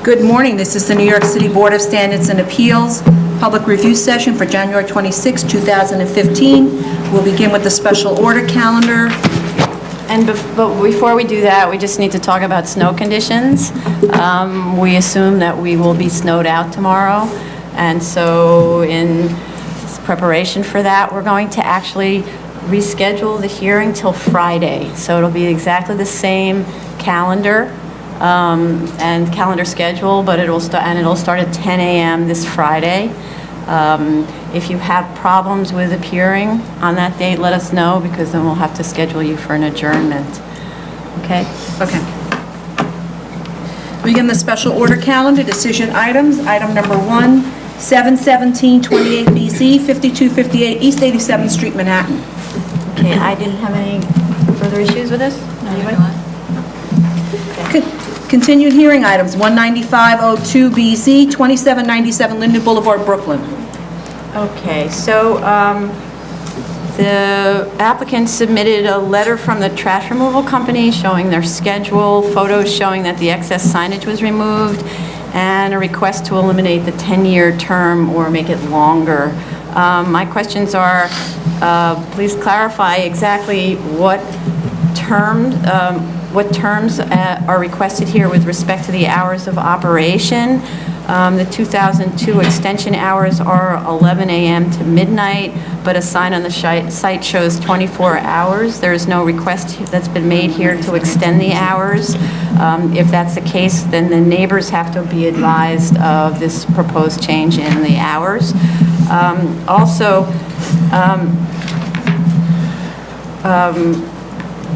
Good morning. This is the New York City Board of Standards and Appeals public review session for January 26, 2015. We'll begin with the special order calendar. And but before we do that, we just need to talk about snow conditions. We assume that we will be snowed out tomorrow, and so in preparation for that, we're going to actually reschedule the hearing till Friday. So it'll be exactly the same calendar and calendar schedule, but it'll start at 10 a.m. this Friday. If you have problems with appearing on that date, let us know, because then we'll have to schedule you for an adjournment. Okay? Okay. Begin the special order calendar, decision items. Item number 1, 7/17/28 BC, 5258 East 87th Street, Manhattan. Okay, I didn't have any further issues with this? Anybody? Continued hearing items, 19502 BZ, 2797 Linden Boulevard, Brooklyn. Okay, so the applicant submitted a letter from the trash removal company showing their schedule, photos showing that the excess signage was removed, and a request to eliminate the 10-year term or make it longer. My questions are, please clarify exactly what terms are requested here with respect to the hours of operation. The 2002 extension hours are 11 a.m. to midnight, but a sign on the site shows 24 hours. There is no request that's been made here to extend the hours. If that's the case, then the neighbors have to be advised of this proposed change in the hours.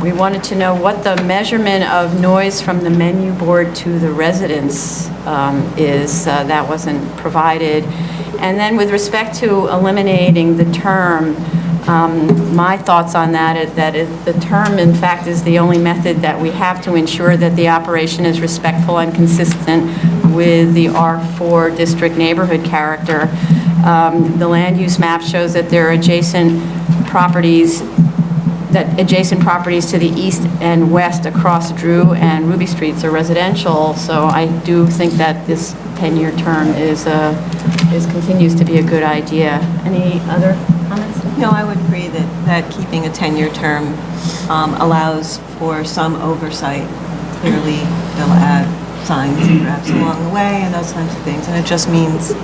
We wanted to know what the measurement of noise from the menu board to the residence is. That wasn't provided. And then with respect to eliminating the term, my thoughts on that is that the term, in fact, is the only method that we have to ensure that the operation is respectful and consistent with the R4 district neighborhood character. The land use map shows that there are adjacent properties to the east and west across Drew and Ruby Streets are residential, so I do think that this 10-year term continues to be a good idea. Any other comments? No, I would agree that keeping a 10-year term allows for some oversight. Clearly, they'll add signs perhaps along the way and those kinds of things, and it just means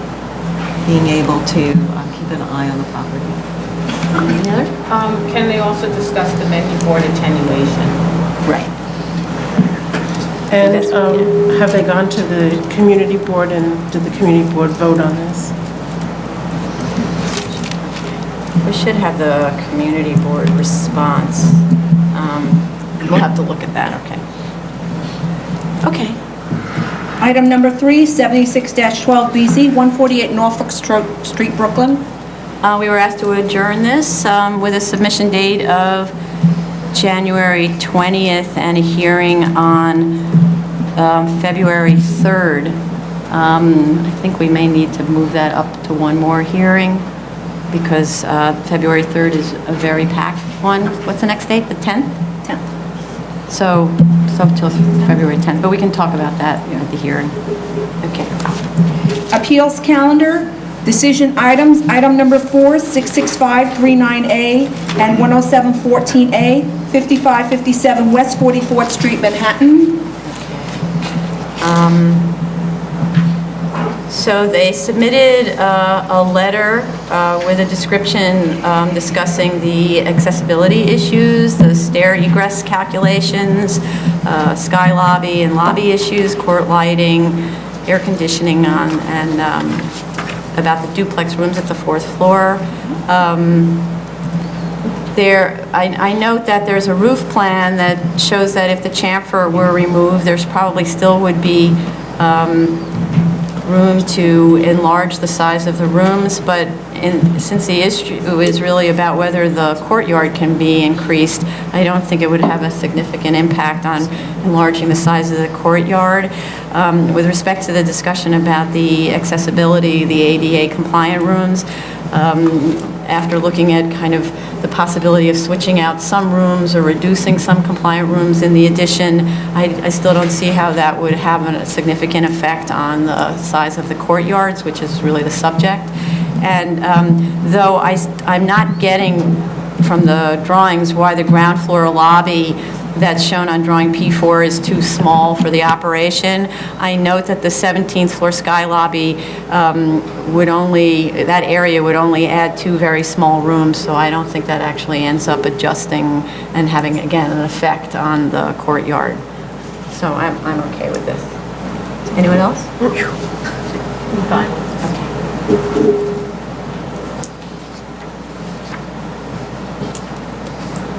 being able to keep an eye on the property. Can they also discuss the menu board attenuation? Right. And have they gone to the community board, and did the community board vote on this? We should have the community board response. We'll have to look at that, okay. Okay. Item number 3, 76-12 BZ, 148 Norfolk Street, Brooklyn. We were asked to adjourn this with a submission date of January 20th and a hearing on February 3rd. I think we may need to move that up to one more hearing because February 3rd is a very packed one. What's the next date? The 10th? 10th. So till February 10th, but we can talk about that at the hearing. Okay. Appeals calendar. Decision items, item number 4, 66539A and 10714A, 5557 West 44th Street, Manhattan. So they submitted a letter with a description discussing the accessibility issues, the stair egress calculations, sky lobby and lobby issues, court lighting, air conditioning and about the duplex rooms at the 4th floor. I note that there's a roof plan that shows that if the chamfer were removed, there's probably still would be room to enlarge the size of the rooms, but since the issue is really about whether the courtyard can be increased, I don't think it would have a significant impact on enlarging the size of the courtyard. With respect to the discussion about the accessibility, the ADA compliant rooms, after looking at kind of the possibility of switching out some rooms or reducing some compliant rooms in the addition, I still don't see how that would have a significant effect on the size of the courtyards, which is really the subject. And though I'm not getting from the drawings why the ground floor lobby that's shown on drawing P4 is too small for the operation. I note that the 17th floor sky lobby that area would only add 2 very small rooms, so I don't think that actually ends up adjusting and having, again, an effect on the courtyard. So I'm okay with this. Anyone else? Fine.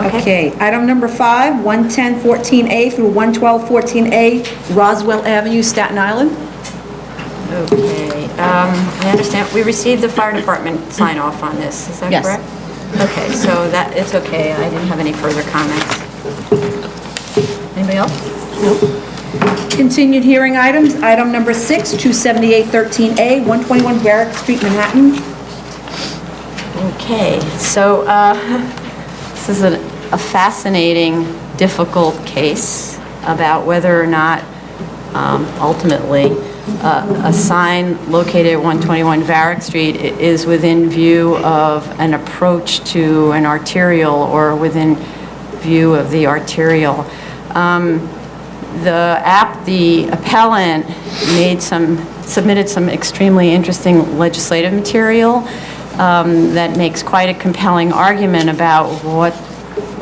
Okay, item number 5, 11014A through 11214A, Roswell Avenue, Staten Island. Okay, I understand, we received the fire department sign off on this, is that Yes. correct? Okay, so that, it's okay, I didn't have any further comments. Anybody else? Continued hearing items, item number 6, 27813A, 121 Garrick Street, Manhattan. Okay, so this is a fascinating, difficult case about whether or not ultimately a sign located at 121 Varick Street is within view of an approach to an arterial or within view of the arterial. The appellant submitted some extremely interesting legislative material that makes quite a compelling argument about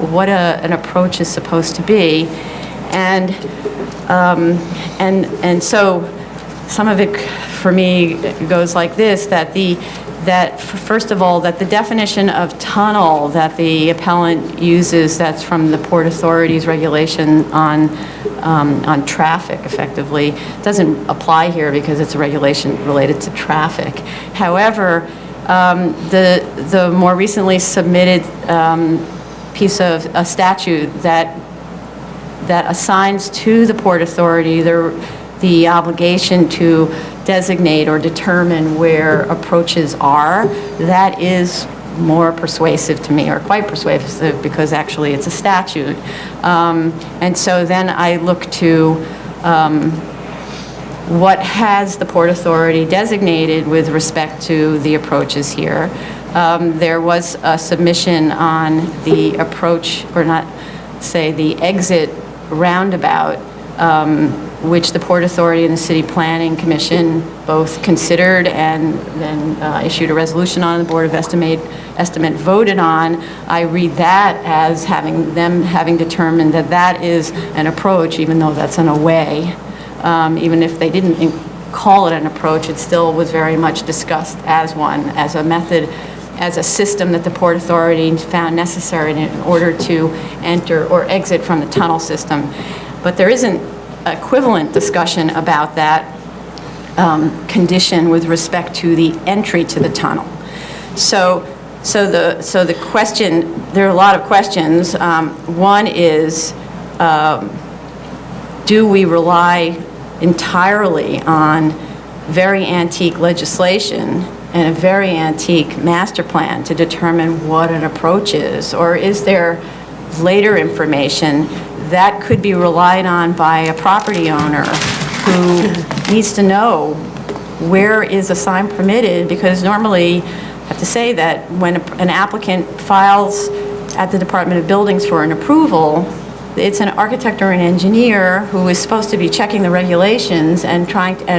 what an approach is supposed to be, and so some of it for me goes like this: that first of all, that the definition of tunnel that the appellant uses, that's from the Port Authority's regulation on traffic, effectively doesn't apply here because it's a regulation related to traffic. However, the more recently submitted piece of a statute that assigns to the Port Authority the obligation to designate or determine where approaches are, that is more persuasive to me, or quite persuasive, because actually it's a statute. And so then I look to what has the Port Authority designated with respect to the approaches here. There was a submission on the approach, or not, say, the exit roundabout, which the Port Authority and the City Planning Commission both considered and then issued a resolution on, the Board of Estimate voted on. I read that as having determined that is an approach, even though that's an away. Even if they didn't call it an approach, it still was very much discussed as one, as a method, as a system that the Port Authority found necessary in order to enter or exit from the tunnel system. But there isn't equivalent discussion about that condition with respect to the entry to the tunnel. So the question, there are a lot of questions. One is, do we rely entirely on very antique legislation and a very antique master plan to determine what an approach is? Or is there later information that could be relied on by a property owner who needs to know where is a sign permitted? Because normally, I have to say that when an applicant files at the Department of Buildings for an approval, it's an architect or an engineer who is supposed to be checking the regulations and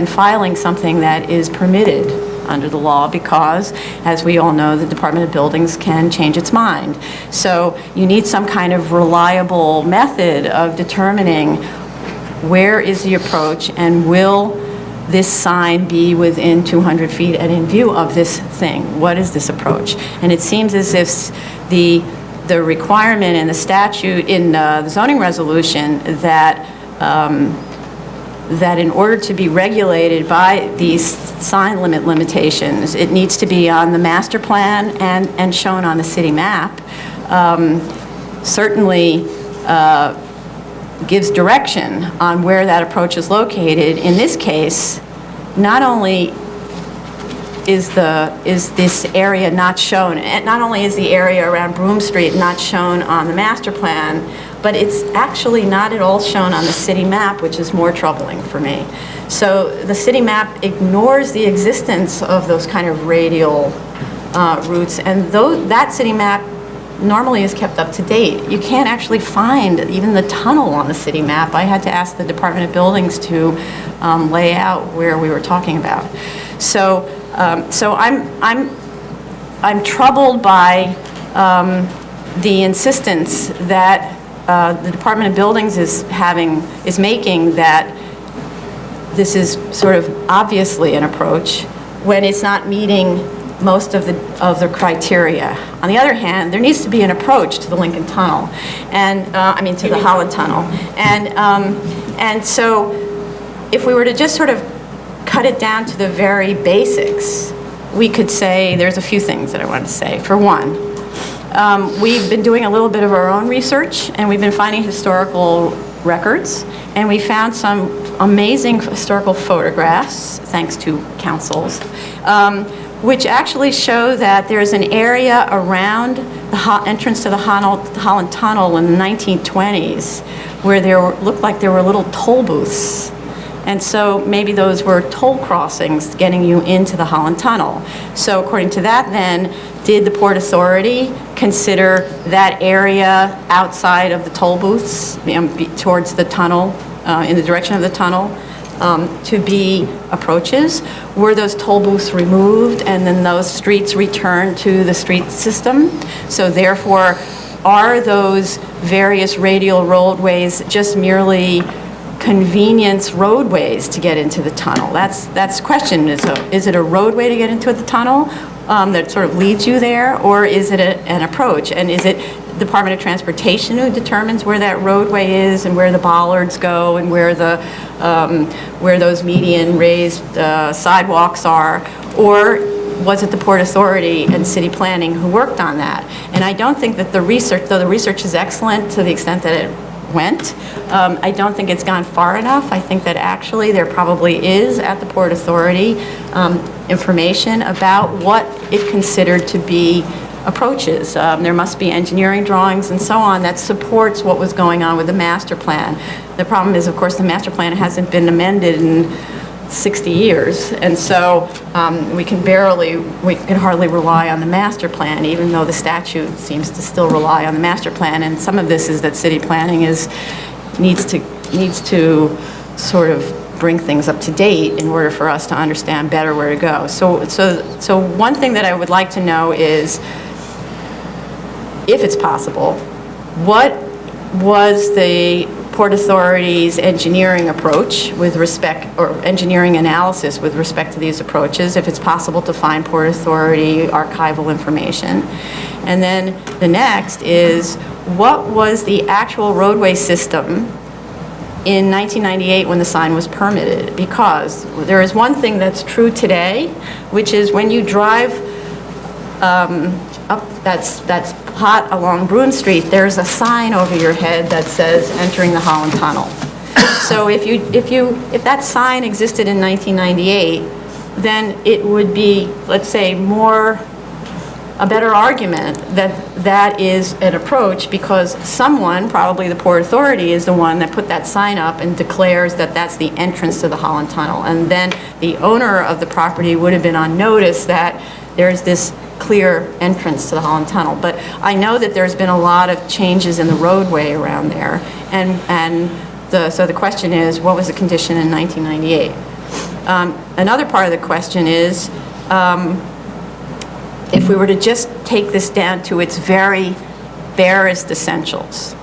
filing something that is permitted under the law, because, as we all know, the Department of Buildings can change its mind. So you need some kind of reliable method of determining where is the approach and will this sign be within 200 feet and in view of this thing. What is this approach? And it seems as if the requirement in the statute, in the zoning resolution, that in order to be regulated by these sign limitations, it needs to be on the master plan and shown on the city map. Certainly gives direction on where that approach is located. In this case, not only is this area not shown. And not only is the area around Broome Street not shown on the master plan, but it's actually not at all shown on the city map, which is more troubling for me. So the city map ignores the existence of those kind of radial routes, and though that city map normally is kept up to date, you can't actually find even the tunnel on the city map. I had to ask the Department of Buildings to lay out where we were talking about. So I'm troubled by the insistence that the Department of Buildings is making that this is sort of obviously an approach when it's not meeting most of the criteria. On the other hand, there needs to be an approach to the Lincoln Tunnel, and to the Holland Tunnel, and so if we were to just sort of cut it down to the very basics, we could say there's a few things that I wanted to say. For one, we've been doing a little bit of our own research, and we've been finding historical records, and we found some amazing historical photographs, thanks to councils, which actually show that there's an area around the entrance to the Holland Tunnel in the 1920s where looked like there were little toll booths. And so maybe those were toll crossings getting you into the Holland Tunnel. So according to that then, did the Port Authority consider that area outside of the toll booths, towards the tunnel, in the direction of the tunnel, to be approaches? Were those toll booths removed and then those streets returned to the street system? So therefore, are those various radial roadways just merely convenience roadways to get into the tunnel? That's the question. Is it a roadway to get into the tunnel that sort of leads you there, or is it an approach? And is it Department of Transportation who determines where that roadway is and where the bollards go and where those median raised sidewalks are, or was it the Port Authority and city planning who worked on that? And I don't think that the research, though the research is excellent to the extent that it went, I don't think it's gone far enough. I think that actually there probably is at the Port Authority information about what it considered to be approaches. There must be engineering drawings and so on that supports what was going on with the master plan. The problem is, of course, the master plan hasn't been amended in 60 years, and so we can hardly rely on the master plan, even though the statute seems to still rely on the master plan. And some of this is that city planning needs to sort of bring things up to date in order for us to understand better where to go. So one thing that I would like to know is, if it's possible, what was the Port Authority's engineering approach with respect, or engineering analysis with respect to these approaches, if it's possible to find Port Authority archival information. And then the next is, what was the actual roadway system in 1998 when the sign was permitted? Because there is one thing that's true today, which is when you drive up that's hot along Broome Street, there's a sign over your head that says entering the Holland Tunnel. So if that sign existed in 1998, then it would be, let's say, a better argument that is an approach, because someone, probably the Port Authority, is the one that put that sign up and declares that that's the entrance to the Holland Tunnel. And then the owner of the property would have been on notice that there's this clear entrance to the Holland Tunnel. But I know that there's been a lot of changes in the roadway around there, so the question is, what was the condition in 1998? Another part of the question is, if we were to just take this down to its very barest essentials,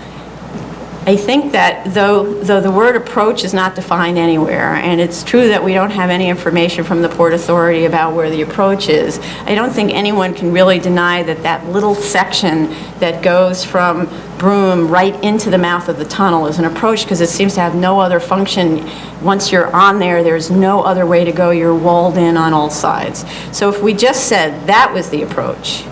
I think that though the word approach is not defined anywhere, and it's true that we don't have any information from the Port Authority about where the approach is, I don't think anyone can really deny that that little section that goes from Broome right into the mouth of the tunnel is an approach, because it seems to have no other function. Once you're on there, there's no other way to go. You're walled in on all sides. So if we just said that was the approach,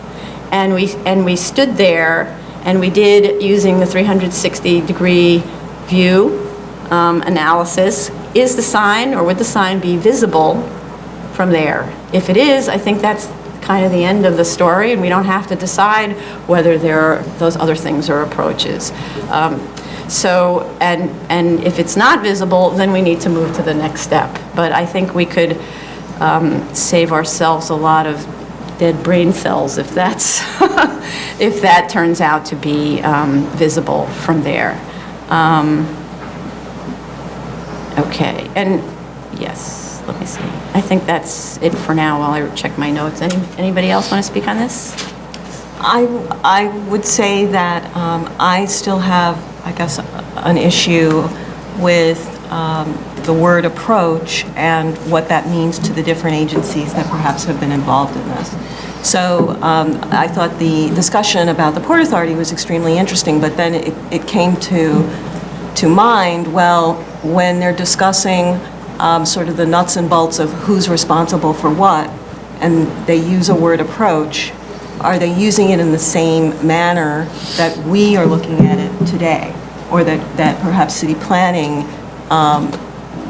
and we stood there, and we did, using the 360-degree view analysis, is the sign, or would the sign be visible from there? If it is, I think that's kind of the end of the story, and we don't have to decide whether there are those other things or approaches. And if it's not visible, then we need to move to the next step. But I think we could save ourselves a lot of dead brain cells if that's if that turns out to be visible from there. Okay, and yes, let me see. I think that's it for now while I check my notes. Anybody else want to speak on this? I would say that I still have, I guess, an issue with the word approach and what that means to the different agencies that perhaps have been involved in this. So I thought the discussion about the Port Authority was extremely interesting, but then it came to mind, well, when they're discussing sort of the nuts and bolts of who's responsible for what, and they use a word approach, are they using it in the same manner that we are looking at it today, or that perhaps city planning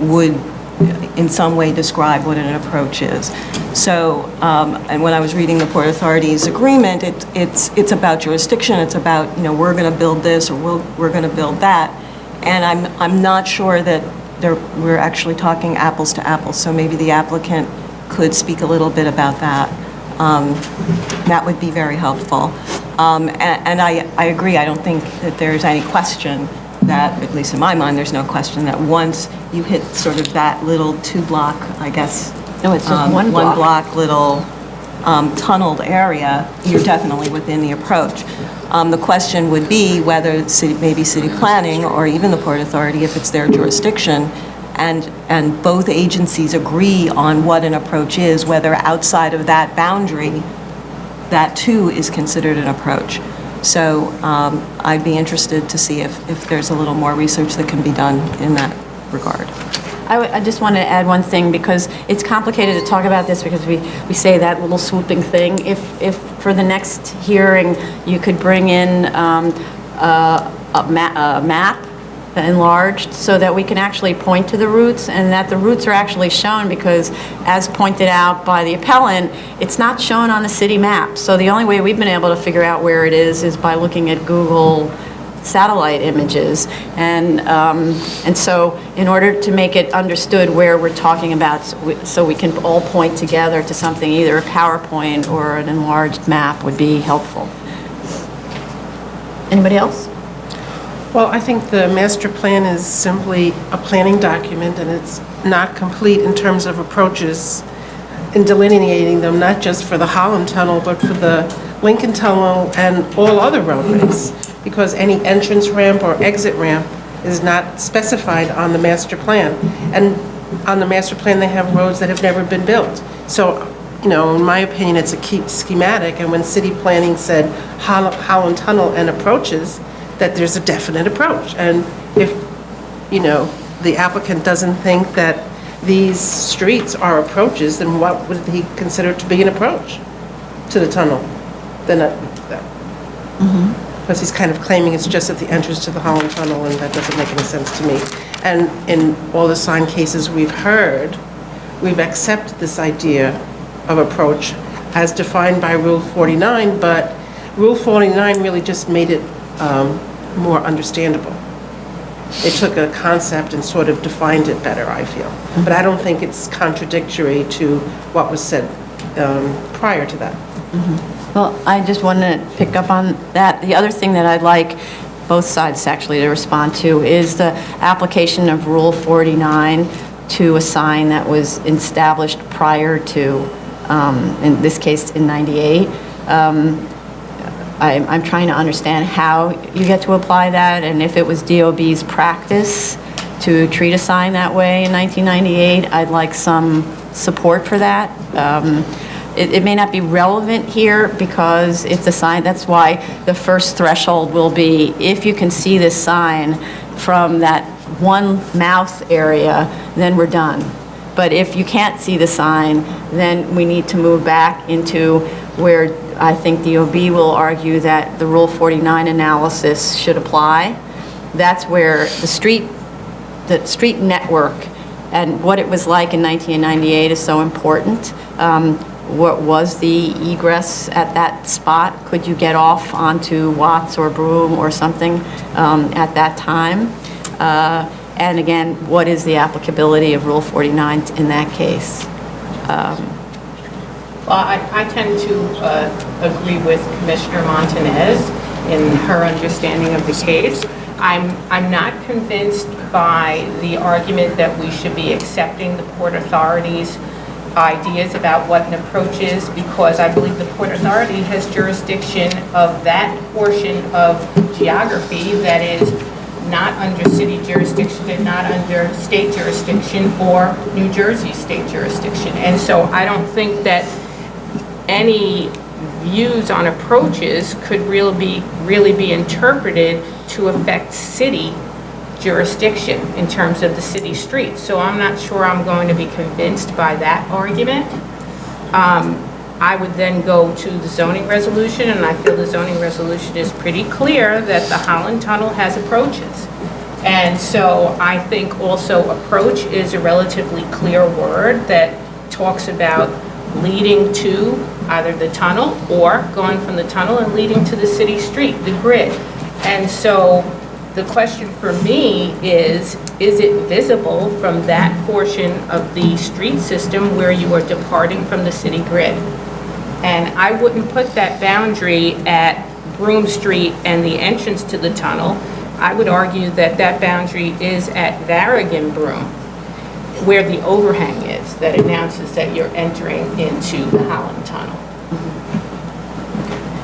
would in some way describe what an approach is? So, and when I was reading the Port Authority's agreement, it's about jurisdiction, it's about, we're going to build this, or we're going to build that, and I'm not sure that we're actually talking apples to apples, so maybe the applicant could speak a little bit about that. That would be very helpful. And I agree, I don't think that there's any question that, at least in my mind, there's no question that once you hit sort of that little 2-block, I guess, No, it's just one block. 1-block little tunneled area, you're definitely within the approach. The question would be whether maybe city planning or even the Port Authority, if it's their jurisdiction, and both agencies agree on what an approach is, whether outside of that boundary, that too is considered an approach. So I'd be interested to see if there's a little more research that can be done in that regard. I just wanted to add one thing, because it's complicated to talk about this because we say that little swooping thing. If for the next hearing you could bring in a map enlarged so that we can actually point to the routes, and that the routes are actually shown, because as pointed out by the appellant, it's not shown on the city map. So the only way we've been able to figure out where it is by looking at Google satellite images, and so in order to make it understood where we're talking about, so we can all point together to something, either a PowerPoint or an enlarged map would be helpful. Anybody else? Well, I think the master plan is simply a planning document, and it's not complete in terms of approaches in delineating them, not just for the Holland Tunnel, but for the Lincoln Tunnel and all other roadways, because any entrance ramp or exit ramp is not specified on the master plan. And on the master plan, they have roads that have never been built. So, in my opinion, it's a key schematic, and when city planning said Holland Tunnel and approaches, that there's a definite approach. And if, the applicant doesn't think that these streets are approaches, then what would he consider to be an approach to the tunnel? Then because he's kind of claiming it's just at the entrance to the Holland Tunnel, and that doesn't make any sense to me. And in all the sign cases we've heard, we've accepted this idea of approach as defined by Rule 49, but Rule 49 really just made it more understandable. It took a concept and sort of defined it better, I feel. But I don't think it's contradictory to what was said prior to that. Well, I just wanted to pick up on that. The other thing that I'd like both sides actually to respond to is the application of Rule 49 to a sign that was established prior to, in this case, in 98. I'm trying to understand how you get to apply that, and if it was DOB's practice to treat a sign that way in 1998, I'd like some support for that. It may not be relevant here because it's a sign, that's why the first threshold will be if you can see this sign from that one mouth area, then we're done. But if you can't see the sign, then we need to move back into where I think DOB will argue that the Rule 49 analysis should apply. That's where the street network and what it was like in 1998 is so important. What was the egress at that spot? Could you get off onto Watts or Broome or something at that time? And again, what is the applicability of Rule 49 in that case? Well, I tend to agree with Commissioner Montanez in her understanding of the case. I'm not convinced by the argument that we should be accepting the Port Authority's ideas about what an approach is, because I believe the Port Authority has jurisdiction of that portion of geography that is not under city jurisdiction and not under state jurisdiction or New Jersey state jurisdiction. And so I don't think that any views on approaches could really be interpreted to affect city jurisdiction in terms of the city streets. So I'm not sure I'm going to be convinced by that argument. I would then go to the zoning resolution, and I feel the zoning resolution is pretty clear that the Holland Tunnel has approaches. And so I think also approach is a relatively clear word that talks about leading to either the tunnel or going from the tunnel and leading to the city street, the grid. And so the question for me is it visible from that portion of the street system where you are departing from the city grid? And I wouldn't put that boundary at Broome Street and the entrance to the tunnel. I would argue that that boundary is at Varigan Broome, where the overhang is that announces that you're entering into the Holland Tunnel.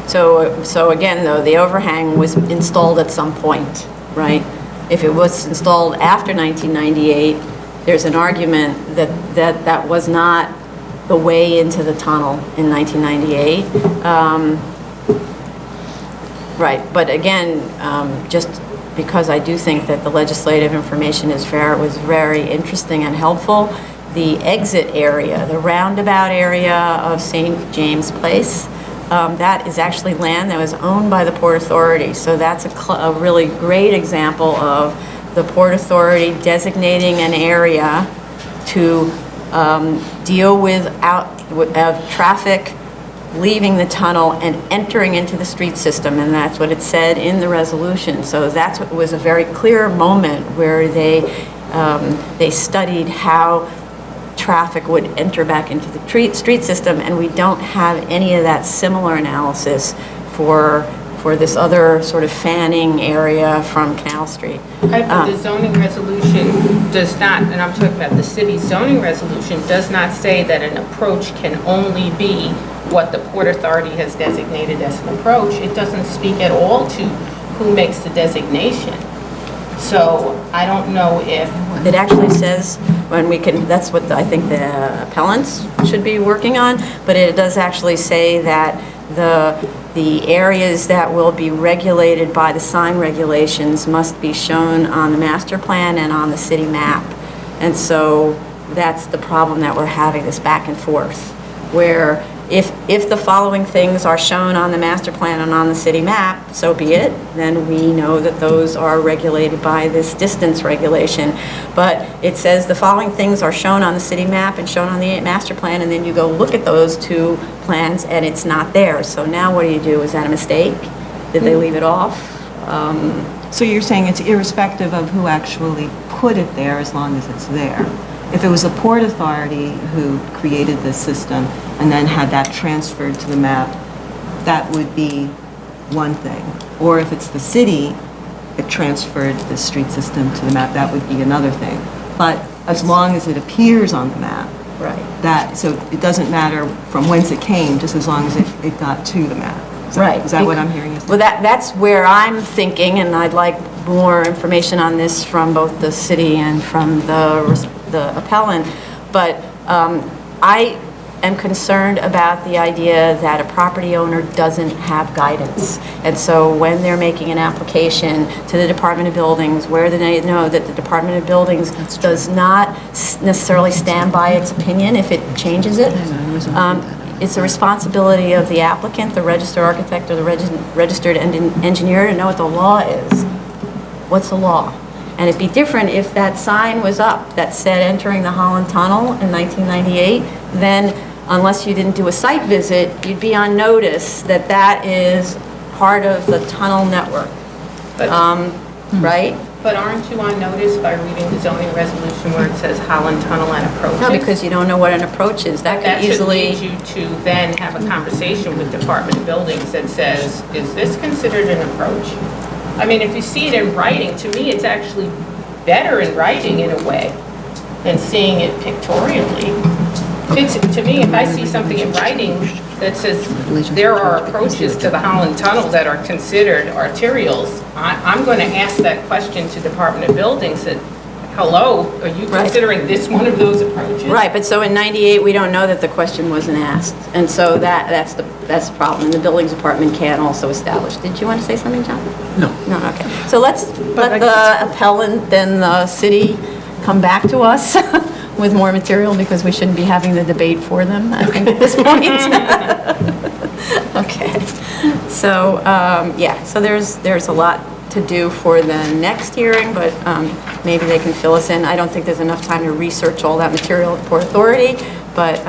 So again, though, the overhang was installed at some point, right? If it was installed after 1998, there's an argument that was not the way into the tunnel in 1998. Right, but again, just because I do think that the legislative information was very interesting and helpful, the exit area, the roundabout area of St. James Place, that is actually land that was owned by the Port Authority. So that's a really great example of the Port Authority designating an area to deal with traffic leaving the tunnel and entering into the street system, and that's what it said in the resolution. So that's what was a very clear moment where they studied how traffic would enter back into the street system, and we don't have any of that similar analysis for this other sort of fanning area from Canal Street. The zoning resolution does not, and I'm talking about the city's zoning resolution, does not say that an approach can only be what the Port Authority has designated as an approach. It doesn't speak at all to who makes the designation. So I don't know if... It actually says when we can, that's what I think the appellants should be working on, but it does actually say that the areas that will be regulated by the sign regulations must be shown on the master plan and on the city map. And so that's the problem that we're having, this back and forth, where if the following things are shown on the master plan and on the city map, so be it, then we know that those are regulated by this distance regulation. But it says the following things are shown on the city map and shown on the master plan, and then you go look at those two plans and it's not there. So now what do you do? Is that a mistake? Did they leave it off? So you're saying it's irrespective of who actually put it there as long as it's there? If it was the Port Authority who created this system and then had that transferred to the map, that would be one thing. Or if it's the city that transferred the street system to the map, that would be another thing. But as long as it appears on the map, Right. so it doesn't matter from whence it came, just as long as it got to the map. Right. Is that what I'm hearing you say? Well, that's where I'm thinking, and I'd like more information on this from both the city and from the appellant. But I am concerned about the idea that a property owner doesn't have guidance. And so when they're making an application to the Department of Buildings, where they know that the Department of Buildings does not necessarily stand by its opinion if it changes it, it's the responsibility of the applicant, the registered architect, or the registered engineer to know what the law is. What's the law? And it'd be different if that sign was up that said entering the Holland Tunnel in 1998, then unless you didn't do a site visit, you'd be on notice that that is part of the tunnel network, right? But aren't you on notice by reading the zoning resolution where it says Holland Tunnel and approaches? No, because you don't know what an approach is. That That could should easily... lead you to then have a conversation with Department of Buildings that says, is this considered an approach? I mean, if you see it in writing, to me, it's actually better in writing in a way than seeing it pictorially. To me, if I see something in writing that says there are approaches to the Holland Tunnel that are considered arterials, I'm going to ask that question to Department of Buildings that, hello, are you Right. considering this one of those approaches? Right, but so in 98, we don't know that the question wasn't asked. And so that's the problem. And the buildings department can also establish. Did you want to say something, John? No. No, okay. So let the appellant and the city come back to us with more material because we shouldn't be having the debate for them, I think, at this point. Okay. So, yeah, so there's a lot to do for the next hearing, but maybe they can fill us in. I don't think there's enough time to research all that material at Port Authority, but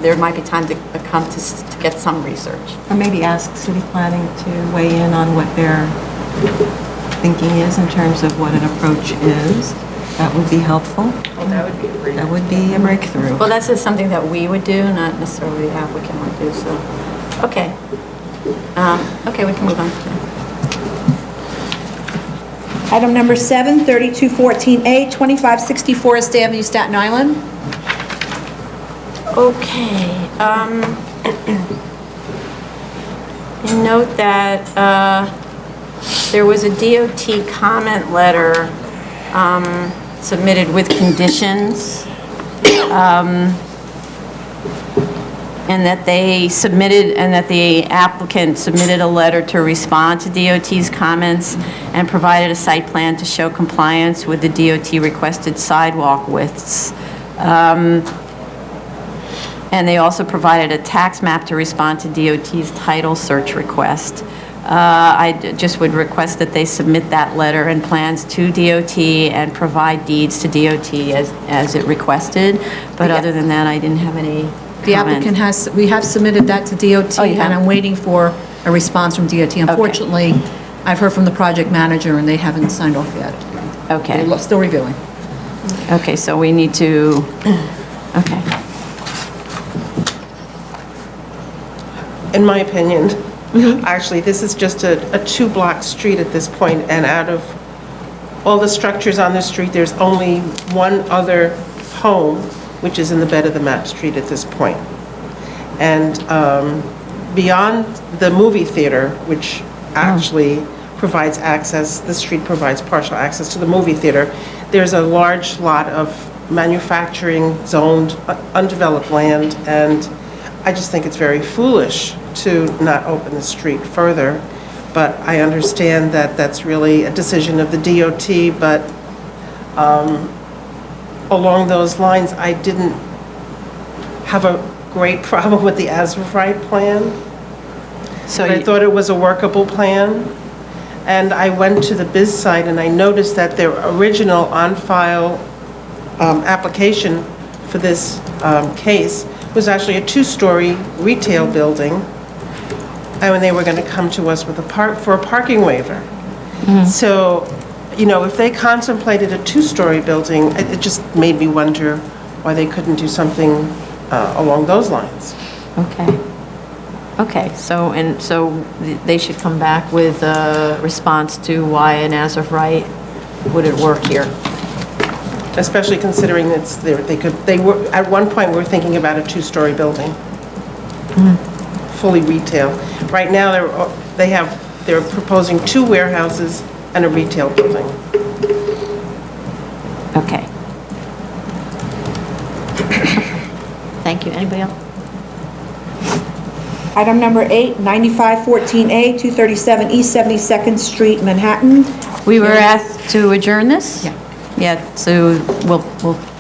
there might be time to come to get some research. Or maybe ask city planning to weigh in on what their thinking is in terms of what an approach is. That would be helpful. Well, that would be great. That would be a breakthrough. Well, that's just something that we would do, not necessarily the applicant would do, so, okay. Okay, we can move on. Item number 7, 3214A, 2564 East Avenue, Staten Island. Okay, you note that there was a DOT comment letter submitted with conditions, and that the applicant submitted a letter to respond to DOT's comments and provided a site plan to show compliance with the DOT requested sidewalk widths. And they also provided a tax map to respond to DOT's title search request. I just would request that they submit that letter and plans to DOT and provide deeds to DOT as it requested. But other than that, I didn't have any The applicant we have submitted that to DOT, Oh, you have? and I'm waiting for a response from DOT. Unfortunately, I've heard from the project manager, and they haven't signed off yet. Okay. They're still reviewing. Okay, so we need to, okay. In my opinion, actually, this is just a two-block street at this point, and out of all the structures on the street, there's only one other home, which is in the bed of the map street at this point. And beyond the movie theater, which actually provides access, the street provides partial access to the movie theater, there's a large lot of manufacturing zoned, undeveloped land, and I just think it's very foolish to not open the street further. But I understand that that's really a decision of the DOT, but along those lines, I didn't have a great problem with the as-of-right plan. So I thought it was a workable plan. And I went to the BIZ site and I noticed that their original on-file application for this case was actually a two-story retail building. And when they were going to come to us with for a parking waiver. So, you know, if they contemplated a two-story building, it just made me wonder why they couldn't do something along those lines. Okay. Okay, so they should come back with a response to why an as-of-right wouldn't work here. Especially considering they were, at one point, we were thinking about a two-story building. Fully retail. Right now, they're proposing two warehouses and a retail building. Okay. Thank you. Anybody else? Item number 8, 9514A, 237 East 72nd Street, Manhattan. We were asked to adjourn this? Yeah. Yeah, so we'll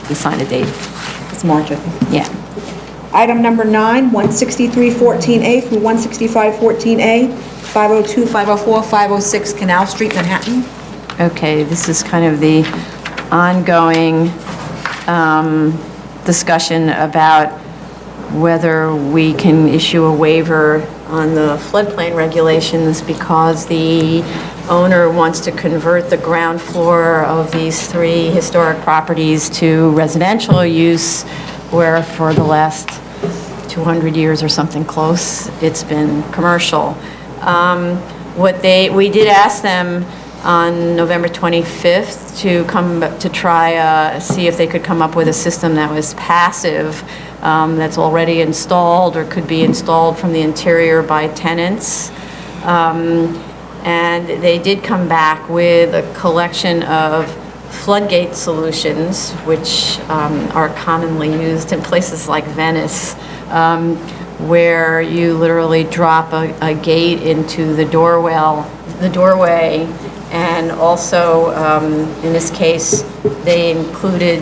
assign a date. It's March, I think. Yeah. Item number 9, 16314A through 16514A, 502, 504, 506 Canal Street, Manhattan. Okay, this is kind of the ongoing discussion about whether we can issue a waiver on the floodplain regulations because the owner wants to convert the ground floor of these 3 historic properties to residential use, where for the last 200 years or something close, it's been commercial. We did ask them on November 25th to come to try see if they could come up with a system that was passive, that's already installed or could be installed from the interior by tenants. And they did come back with a collection of floodgate solutions, which are commonly used in places like Venice, where you literally drop a gate into the doorway, and also, in this case, they included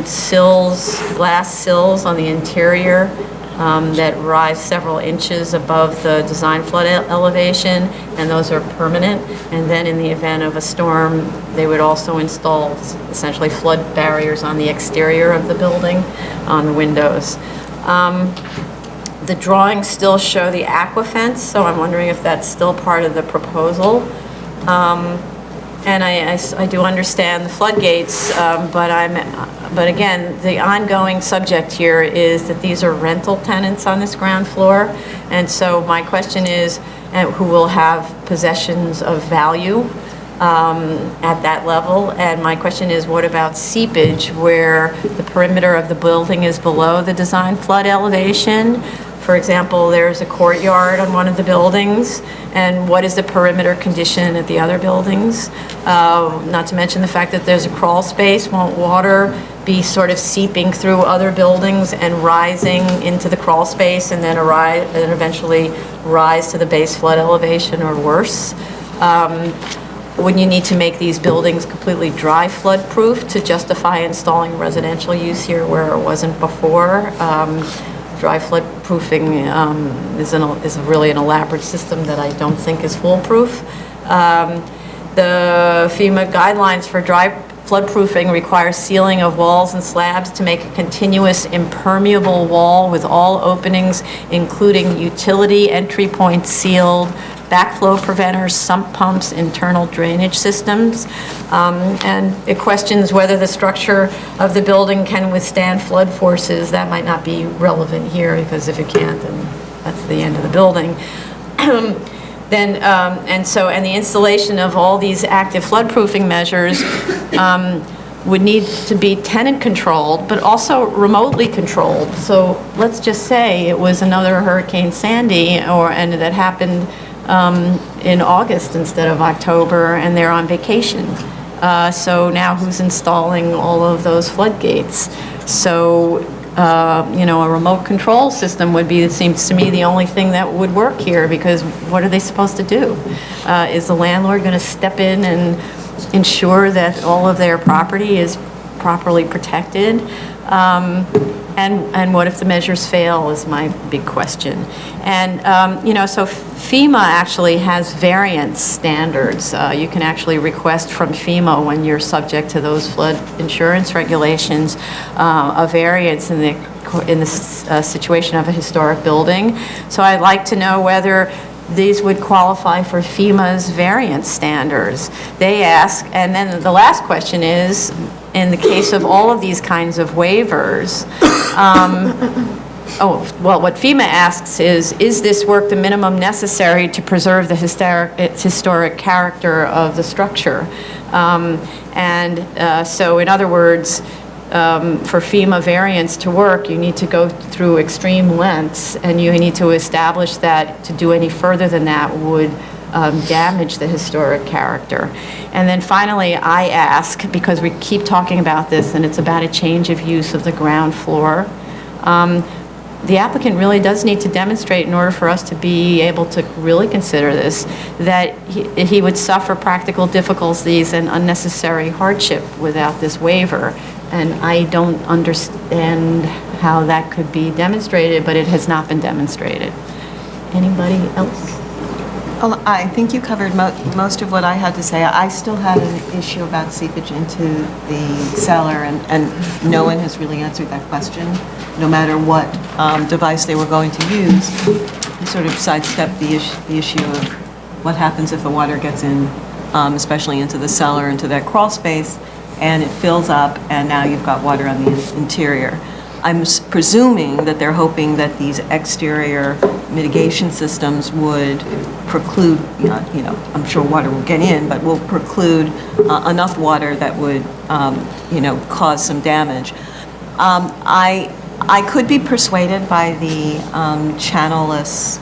glass sills on the interior that rise several inches above the design flood elevation, and those are permanent. And then in the event of a storm, they would also install essentially flood barriers on the exterior of the building, on the windows. The drawings still show the aquafence, so I'm wondering if that's still part of the proposal. And I do understand the floodgates, but again, the ongoing subject here is that these are rental tenants on this ground floor. And so my question is, who will have possessions of value at that level? And my question is, what about seepage, where the perimeter of the building is below the design flood elevation? For example, there's a courtyard on one of the buildings, and what is the perimeter condition at the other buildings? Not to mention the fact that there's a crawl space. Won't water be sort of seeping through other buildings and rising into the crawl space and then eventually rise to the base flood elevation or worse? Wouldn't you need to make these buildings completely dry flood proof to justify installing residential use here where it wasn't before? Dry flood proofing is really an elaborate system that I don't think is foolproof. The FEMA guidelines for dry flood proofing require sealing of walls and slabs to make a continuous impermeable wall with all openings, including utility entry points sealed, backflow preventers, sump pumps, internal drainage systems. And it questions whether the structure of the building can withstand flood forces. That might not be relevant here, because if it can't, then that's the end of the building. And the installation of all these active floodproofing measures would need to be tenant controlled, but also remotely controlled. So let's just say it was another Hurricane Sandy, and that happened in August instead of October, and they're on vacation. So now who's installing all of those floodgates? So, a remote control system would be, it seems to me, the only thing that would work here, because what are they supposed to do? Is the landlord going to step in and ensure that all of their property is properly protected? And what if the measures fail is my big question. And, so FEMA actually has variance standards. You can actually request from FEMA, when you're subject to those flood insurance regulations, a variance in the situation of a historic building. So I'd like to know whether these would qualify for FEMA's variance standards. They ask, and then the last question is, in the case of all of these kinds of waivers, what FEMA asks is this work the minimum necessary to preserve the historic character of the structure? So in other words, for FEMA variance to work, you need to go through extreme lengths, and you need to establish that to do any further than that would damage the historic character. And then finally, I ask, because we keep talking about this, and it's about a change of use of the ground floor, the applicant really does need to demonstrate, in order for us to be able to really consider this, that he would suffer practical difficulties and unnecessary hardship without this waiver. And I don't understand how that could be demonstrated, but it has not been demonstrated. Anybody else? I think you covered most of what I had to say. I still had an issue about seepage into the cellar, and no one has really answered that question. No matter what device they were going to use, you sort of sidestepped the issue of what happens if the water gets in, especially into the cellar, into that crawl space, and it fills up, and now you've got water on the interior. I'm presuming that they're hoping that these exterior mitigation systems would preclude, I'm sure water will get in, but will preclude enough water that would, cause some damage. I could be persuaded by the channelless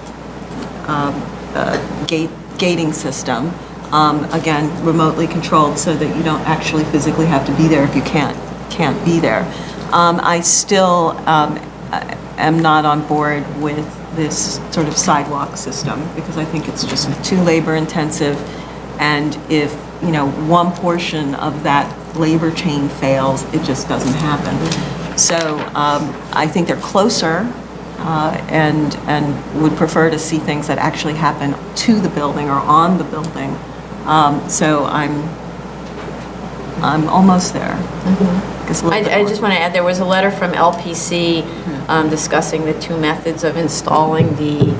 gating system, again, remotely controlled so that you don't actually physically have to be there if you can't be there. I still am not on board with this sort of sidewalk system because I think it's just too labor intensive, and if one portion of that labor chain fails, it just doesn't happen. So I think they're closer and would prefer to see things that actually happen to the building or on the building. So I'm almost there. I just want to add, there was a letter from LPC discussing the two methods of installing the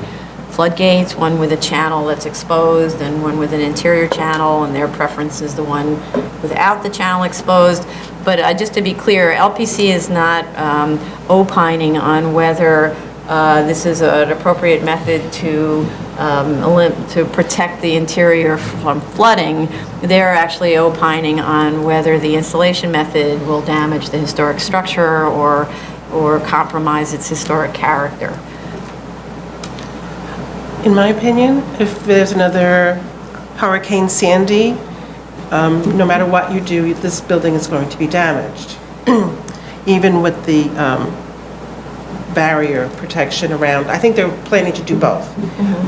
floodgates, one with a channel that's exposed and one with an interior channel, and their preference is the one without the channel exposed. But just to be clear, LPC is not opining on whether this is an appropriate method to protect the interior from flooding. They're actually opining on whether the installation method will damage the historic structure or compromise its historic character. In my opinion, if there's another Hurricane Sandy, no matter what you do, this building is going to be damaged. Even with the barrier protection around. I think they're planning to do both.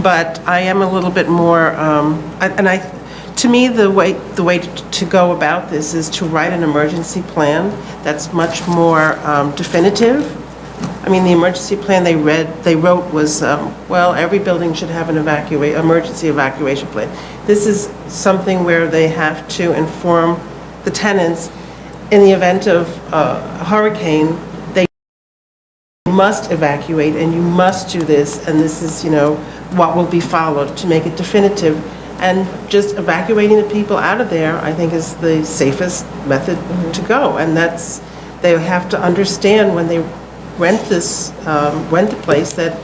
But I am a little bit more, to me, the way to go about this is to write an emergency plan that's much more definitive. I mean, the emergency plan they wrote was, well, every building should have an emergency evacuation plan. This is something where they have to inform the tenants in the event of a hurricane, they must evacuate and you must do this, and this is, what will be followed to make it definitive. And just evacuating the people out of there, I think, is the safest method to go. And they have to understand when they rent the place that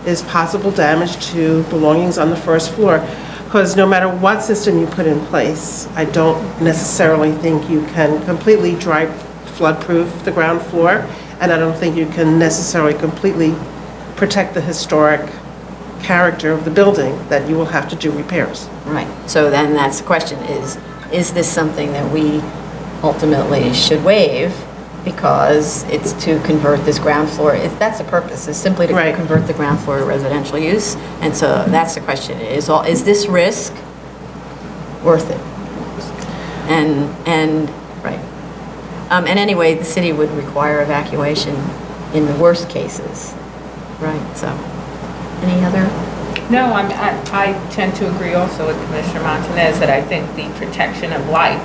is possible damage to belongings on the first floor. Because no matter what system you put in place, I don't necessarily think you can completely dry flood-proof the ground floor, and I don't think you can necessarily completely protect the historic character of the building, that you will have to do repairs. Right. So then that's the question is this something that we ultimately should waive because it's to convert this ground floor? If that's the purpose, is simply to convert the ground floor to residential use. And so that's the question, is this risk worth it? And right. And anyway, the city would require evacuation in the worst cases, right? So, any other? No, I tend to agree also with Commissioner Montanez that I think the protection of life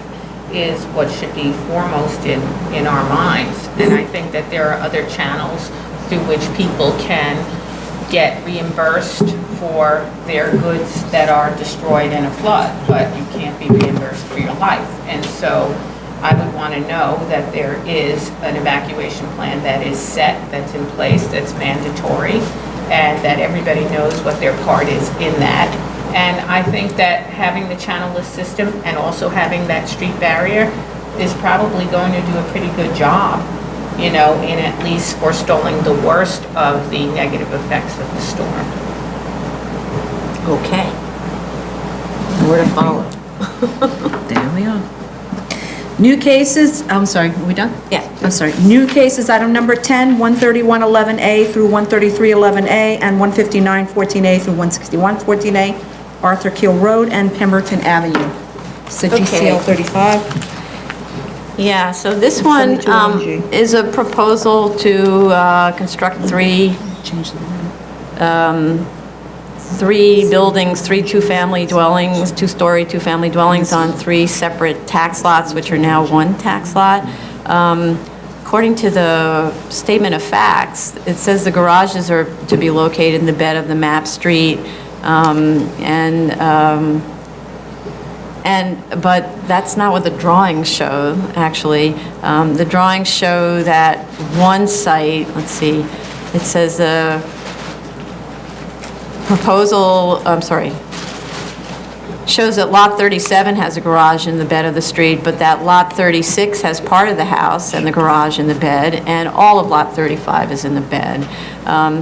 is what should be foremost in our minds. And I think that there are other channels through which people can get reimbursed for their goods that are destroyed in a flood, but you can't be reimbursed for your life. And so I would want to know that there is an evacuation plan that is set, that's in place, that's mandatory, and that everybody knows what their part is in that. And I think that having the channelless system and also having that street barrier is probably going to do a pretty good job, in at least forestalling the worst of the negative effects of the storm. Okay. Where to follow? There we are. New cases, I'm sorry, are we done? Yeah. I'm sorry. New cases, item number 10, 13111A through 13311A, and 15914A through 16114A, Arthur Kiel Road and Pemberton Avenue. So GCL 35. Yeah, so this one 72LNG. is a proposal to construct three Change the name. 3 buildings, 3 two-family dwellings, 2-story, two-family dwellings on 3 separate tax lots, which are now 1 tax lot. According to the statement of facts, it says the garages are to be located in the bed of the map street, but that's not what the drawings show, actually. The drawings show that one site, let's see, it says the proposal, shows that lot 37 has a garage in the bed of the street, but that lot 36 has part of the house and the garage in the bed, and all of lot 35 is in the bed.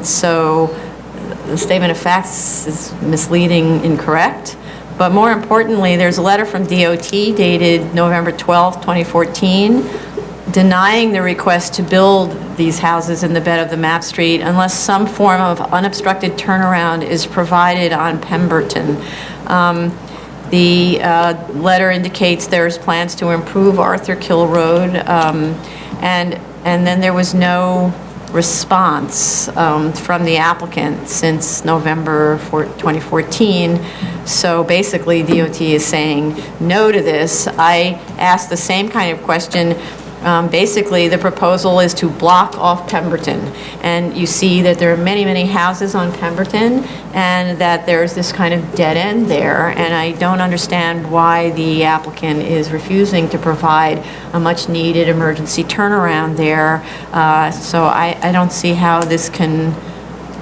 So the statement of facts is misleading, incorrect. But more importantly, there's a letter from DOT dated November 12, 2014, denying the request to build these houses in the bed of the map street unless some form of unobstructed turnaround is provided on Pemberton. The letter indicates there's plans to improve Arthur Kill Road, and then there was no response from the applicant since November 2014. So basically, DOT is saying no to this. I asked the same kind of question. Basically, the proposal is to block off Pemberton. And you see that there are many, many houses on Pemberton, and that there's this kind of dead end there. And I don't understand why the applicant is refusing to provide a much-needed emergency turnaround there. So I don't see how this can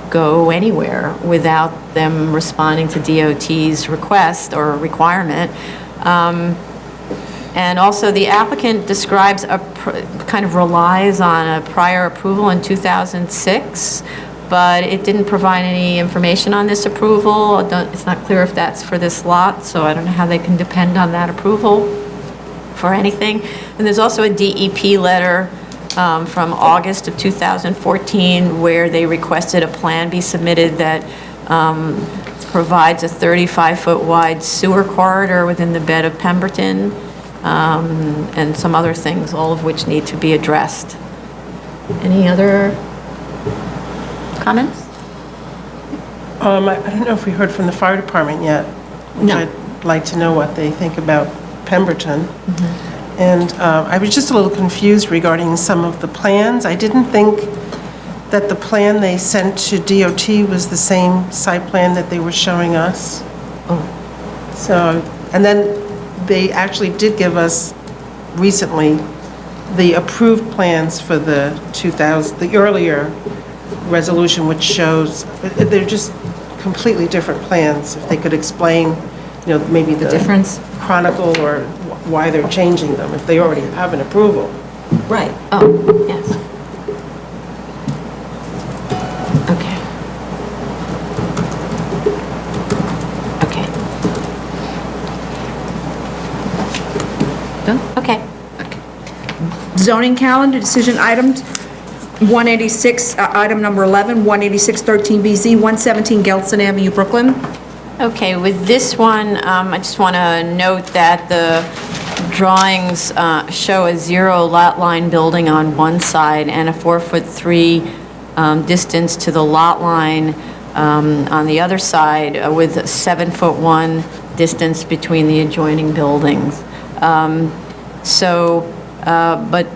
go anywhere without them responding to DOT's request or requirement. And also, the applicant describes kind of relies on a prior approval in 2006, but it didn't provide any information on this approval. It's not clear if that's for this lot, so I don't know how they can depend on that approval for anything. And there's also a DEP letter from August of 2014 where they requested a plan be submitted that provides a 35-foot wide sewer corridor within the bed of Pemberton. And some other things, all of which need to be addressed. Any other comments? I don't know if we heard from the fire department yet. No. I'd like to know what they think about Pemberton. And I was just a little confused regarding some of the plans. I didn't think that the plan they sent to DOT was the same site plan that they were showing us. Oh. So, and then they actually did give us recently the approved plans for the earlier resolution, which shows, they're just completely different plans. If they could explain, maybe the difference? Chronicle or why they're changing them, if they already have an approval. Right. Oh, yes. Okay. Okay. Zoning calendar, decision items, 186, item number 11, 186-13BZ, 117 Gelson Avenue, Brooklyn. Okay, with this one, I just want to note that the drawings show a 0 lot line building on one side and a 4'3" distance to the lot line on the other side with a 7'1" distance between the adjoining buildings. But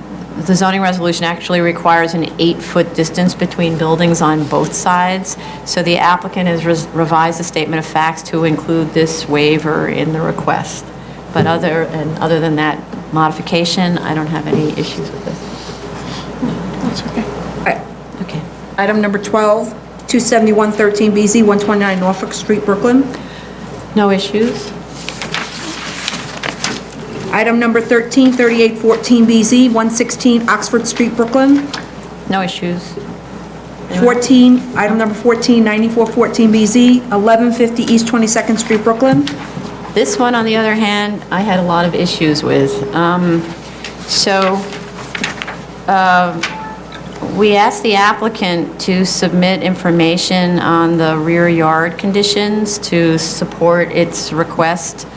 the zoning resolution actually requires an 8-foot distance between buildings on both sides. So the applicant has revised the statement of facts to include this waiver in the request. But other than that modification, I don't have any issues with this. That's okay. Okay. Item number 12, 271-13BZ, 129 Norfolk Street, Brooklyn. No issues? Item number 13, 3814BZ, 116 Oxford Street, Brooklyn. No issues? 14, item number 14, 9414BZ, 1150 East 22nd Street, Brooklyn. This one, on the other hand, I had a lot of issues with. We asked the applicant to submit information on the rear yard conditions to support its request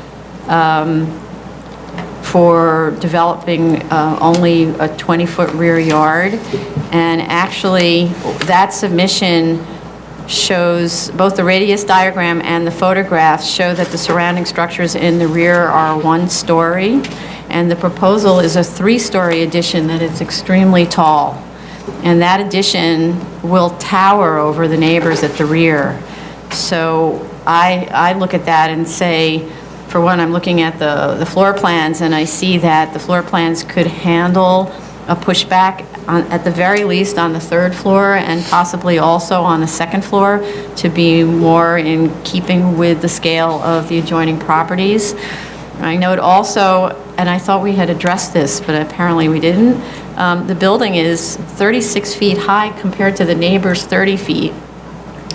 for developing only a 20-foot rear yard. And actually, that submission shows, both the radius diagram and the photographs show that the surrounding structures in the rear are 1 story, and the proposal is a 3-story addition that is extremely tall. And that addition will tower over the neighbors at the rear. So I look at that and say, for one, I'm looking at the floor plans, and I see that the floor plans could handle a pushback at the very least on the 3rd floor and possibly also on the 2nd floor to be more in keeping with the scale of the adjoining properties. I note also, and I thought we had addressed this, but apparently we didn't, the building is 36 feet high compared to the neighbor's 30 feet.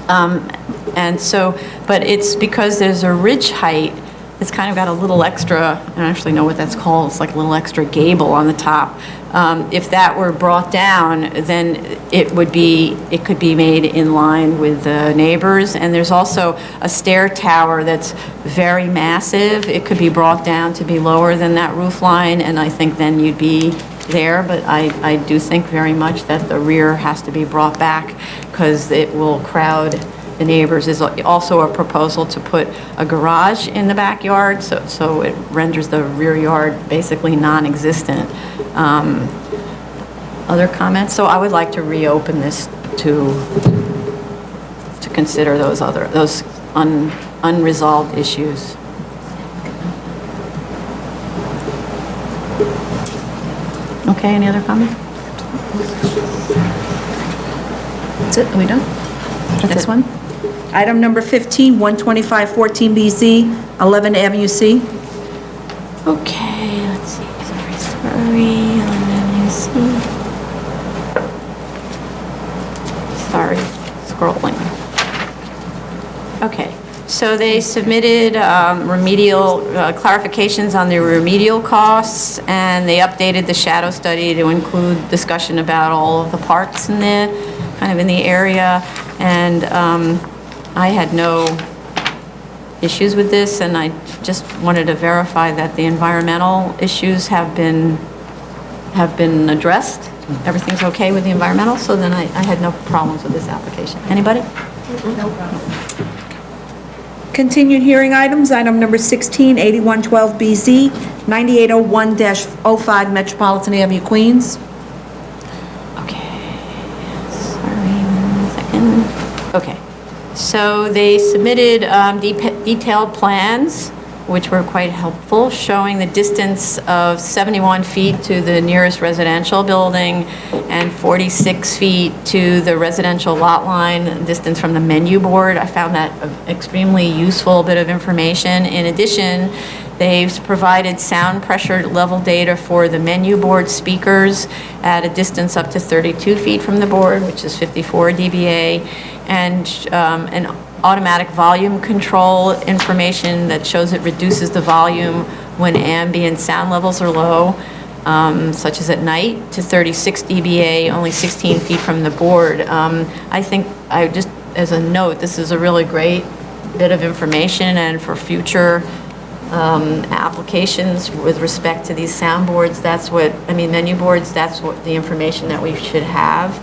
And so, but it's because there's a ridge height, it's kind of got a little extra, I don't actually know what that's called, it's like a little extra gable on the top. If that were brought down, then it could be made in line with the neighbors. And there's also a stair tower that's very massive. It could be brought down to be lower than that roof line, and I think then you'd be there. But I do think very much that the rear has to be brought back because it will crowd the neighbors. Is also a proposal to put a garage in the backyard, so it renders the rear yard basically non-existent. Other comments? So I would like to reopen this to consider those unresolved issues. Okay, any other comments? That's it, are we done? Next one. Item number 15, 12514BZ, 11 Avenue C. Okay, let's see, sorry, let me see. Sorry, scrolling. Okay, so they submitted remedial clarifications on their remedial costs, and they updated the shadow study to include discussion about all of the parks in the area, and I had no issues with this, and I just wanted to verify that the environmental issues have been addressed. Everything's okay with the environmental, so then I had no problems with this application. Anybody? No problem. Continued hearing items, item number 16, 8112BZ, 9801-05 Metropolitan Avenue, Queens. Okay, sorry, 1 second. Okay, so they submitted detailed plans, which were quite helpful, showing the distance of 71 feet to the nearest residential building and 46 feet to the residential lot line distance from the menu board. I found that an extremely useful bit of information. In addition, they've provided sound pressure level data for the menu board speakers at a distance up to 32 feet from the board, which is 54 dBA, and an automatic volume control information that shows it reduces the volume when ambient sound levels are low, such as at night, to 36 dBA, only 16 feet from the board. I think, just as a note, this is a really great bit of information, and for future applications with respect to these soundboards, menu boards, that's what the information that we should have.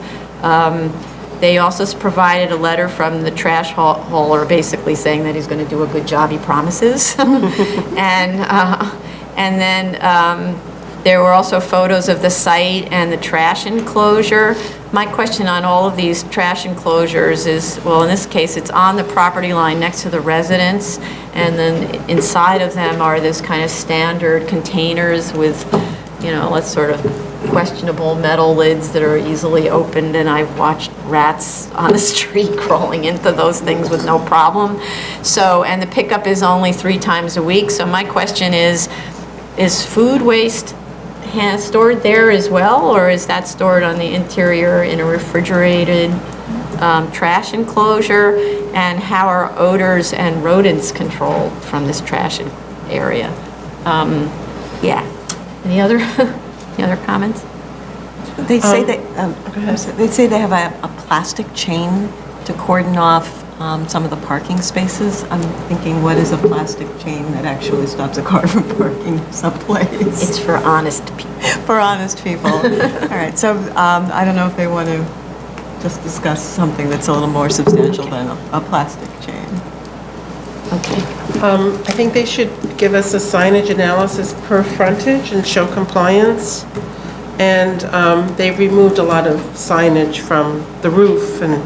They also provided a letter from the trash hauler basically saying that he's going to do a good job, he promises. And then there were also photos of the site and the trash enclosure. My question on all of these trash enclosures is, well, in this case, it's on the property line next to the residence, and then inside of them are this kind of standard containers with, let's sort of questionable metal lids that are easily opened, and I've watched rats on the street crawling into those things with no problem. So, and the pickup is only 3 times a week. So my question is food waste stored there as well, or is that stored on the interior in a refrigerated trash enclosure? And how are odors and rodents controlled from this trash area? Yeah. Any other comments? They say they have a plastic chain to cordon off some of the parking spaces. I'm thinking, what is a plastic chain that actually stops a car from parking someplace? It's for honest people. For honest people. All right, so I don't know if they want to just discuss something that's a little more substantial than a plastic chain. Okay. I think they should give us a signage analysis per frontage and show compliance. And they've removed a lot of signage from the roof and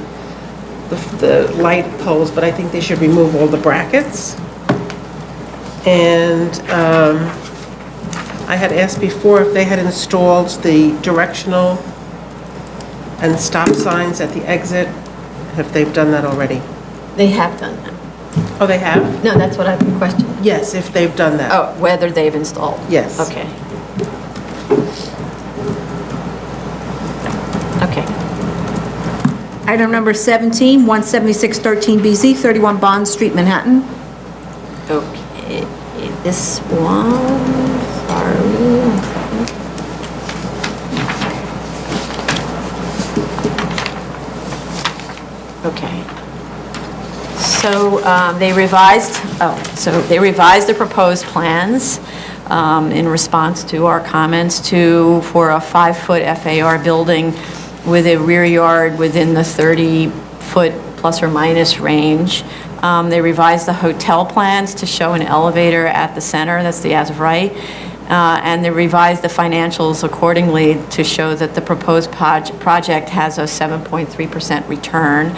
the light poles, but I think they should remove all the brackets. And I had asked before if they had installed the directional and stop signs at the exit, if they've done that already. They have done that. Oh, they have? No, that's what I'm questioning. Yes, if they've done that. Oh, whether they've installed? Yes. Okay. Okay. Item number 17, 17613BZ, 31 Bond Street, Manhattan. Okay, this one, sorry. Okay. So they revised the proposed plans in response to our comments for a 5-foot FAR building with a rear yard within the 30-foot plus or minus range. They revised the hotel plans to show an elevator at the center, that's the as of right, and they revised the financials accordingly to show that the proposed project has a 7.3% return.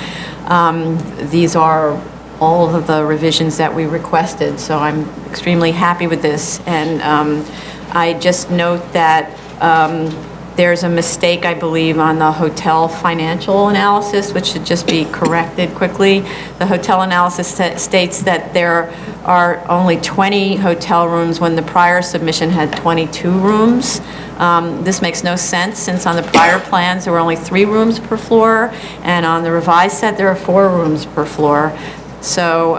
These are all of the revisions that we requested, so I'm extremely happy with this. And I just note that there's a mistake, I believe, on the hotel financial analysis, which should just be corrected quickly. The hotel analysis states that there are only 20 hotel rooms when the prior submission had 22 rooms. This makes no sense, since on the prior plans there were only 3 rooms per floor, and on the revised set there are 4 rooms per floor. So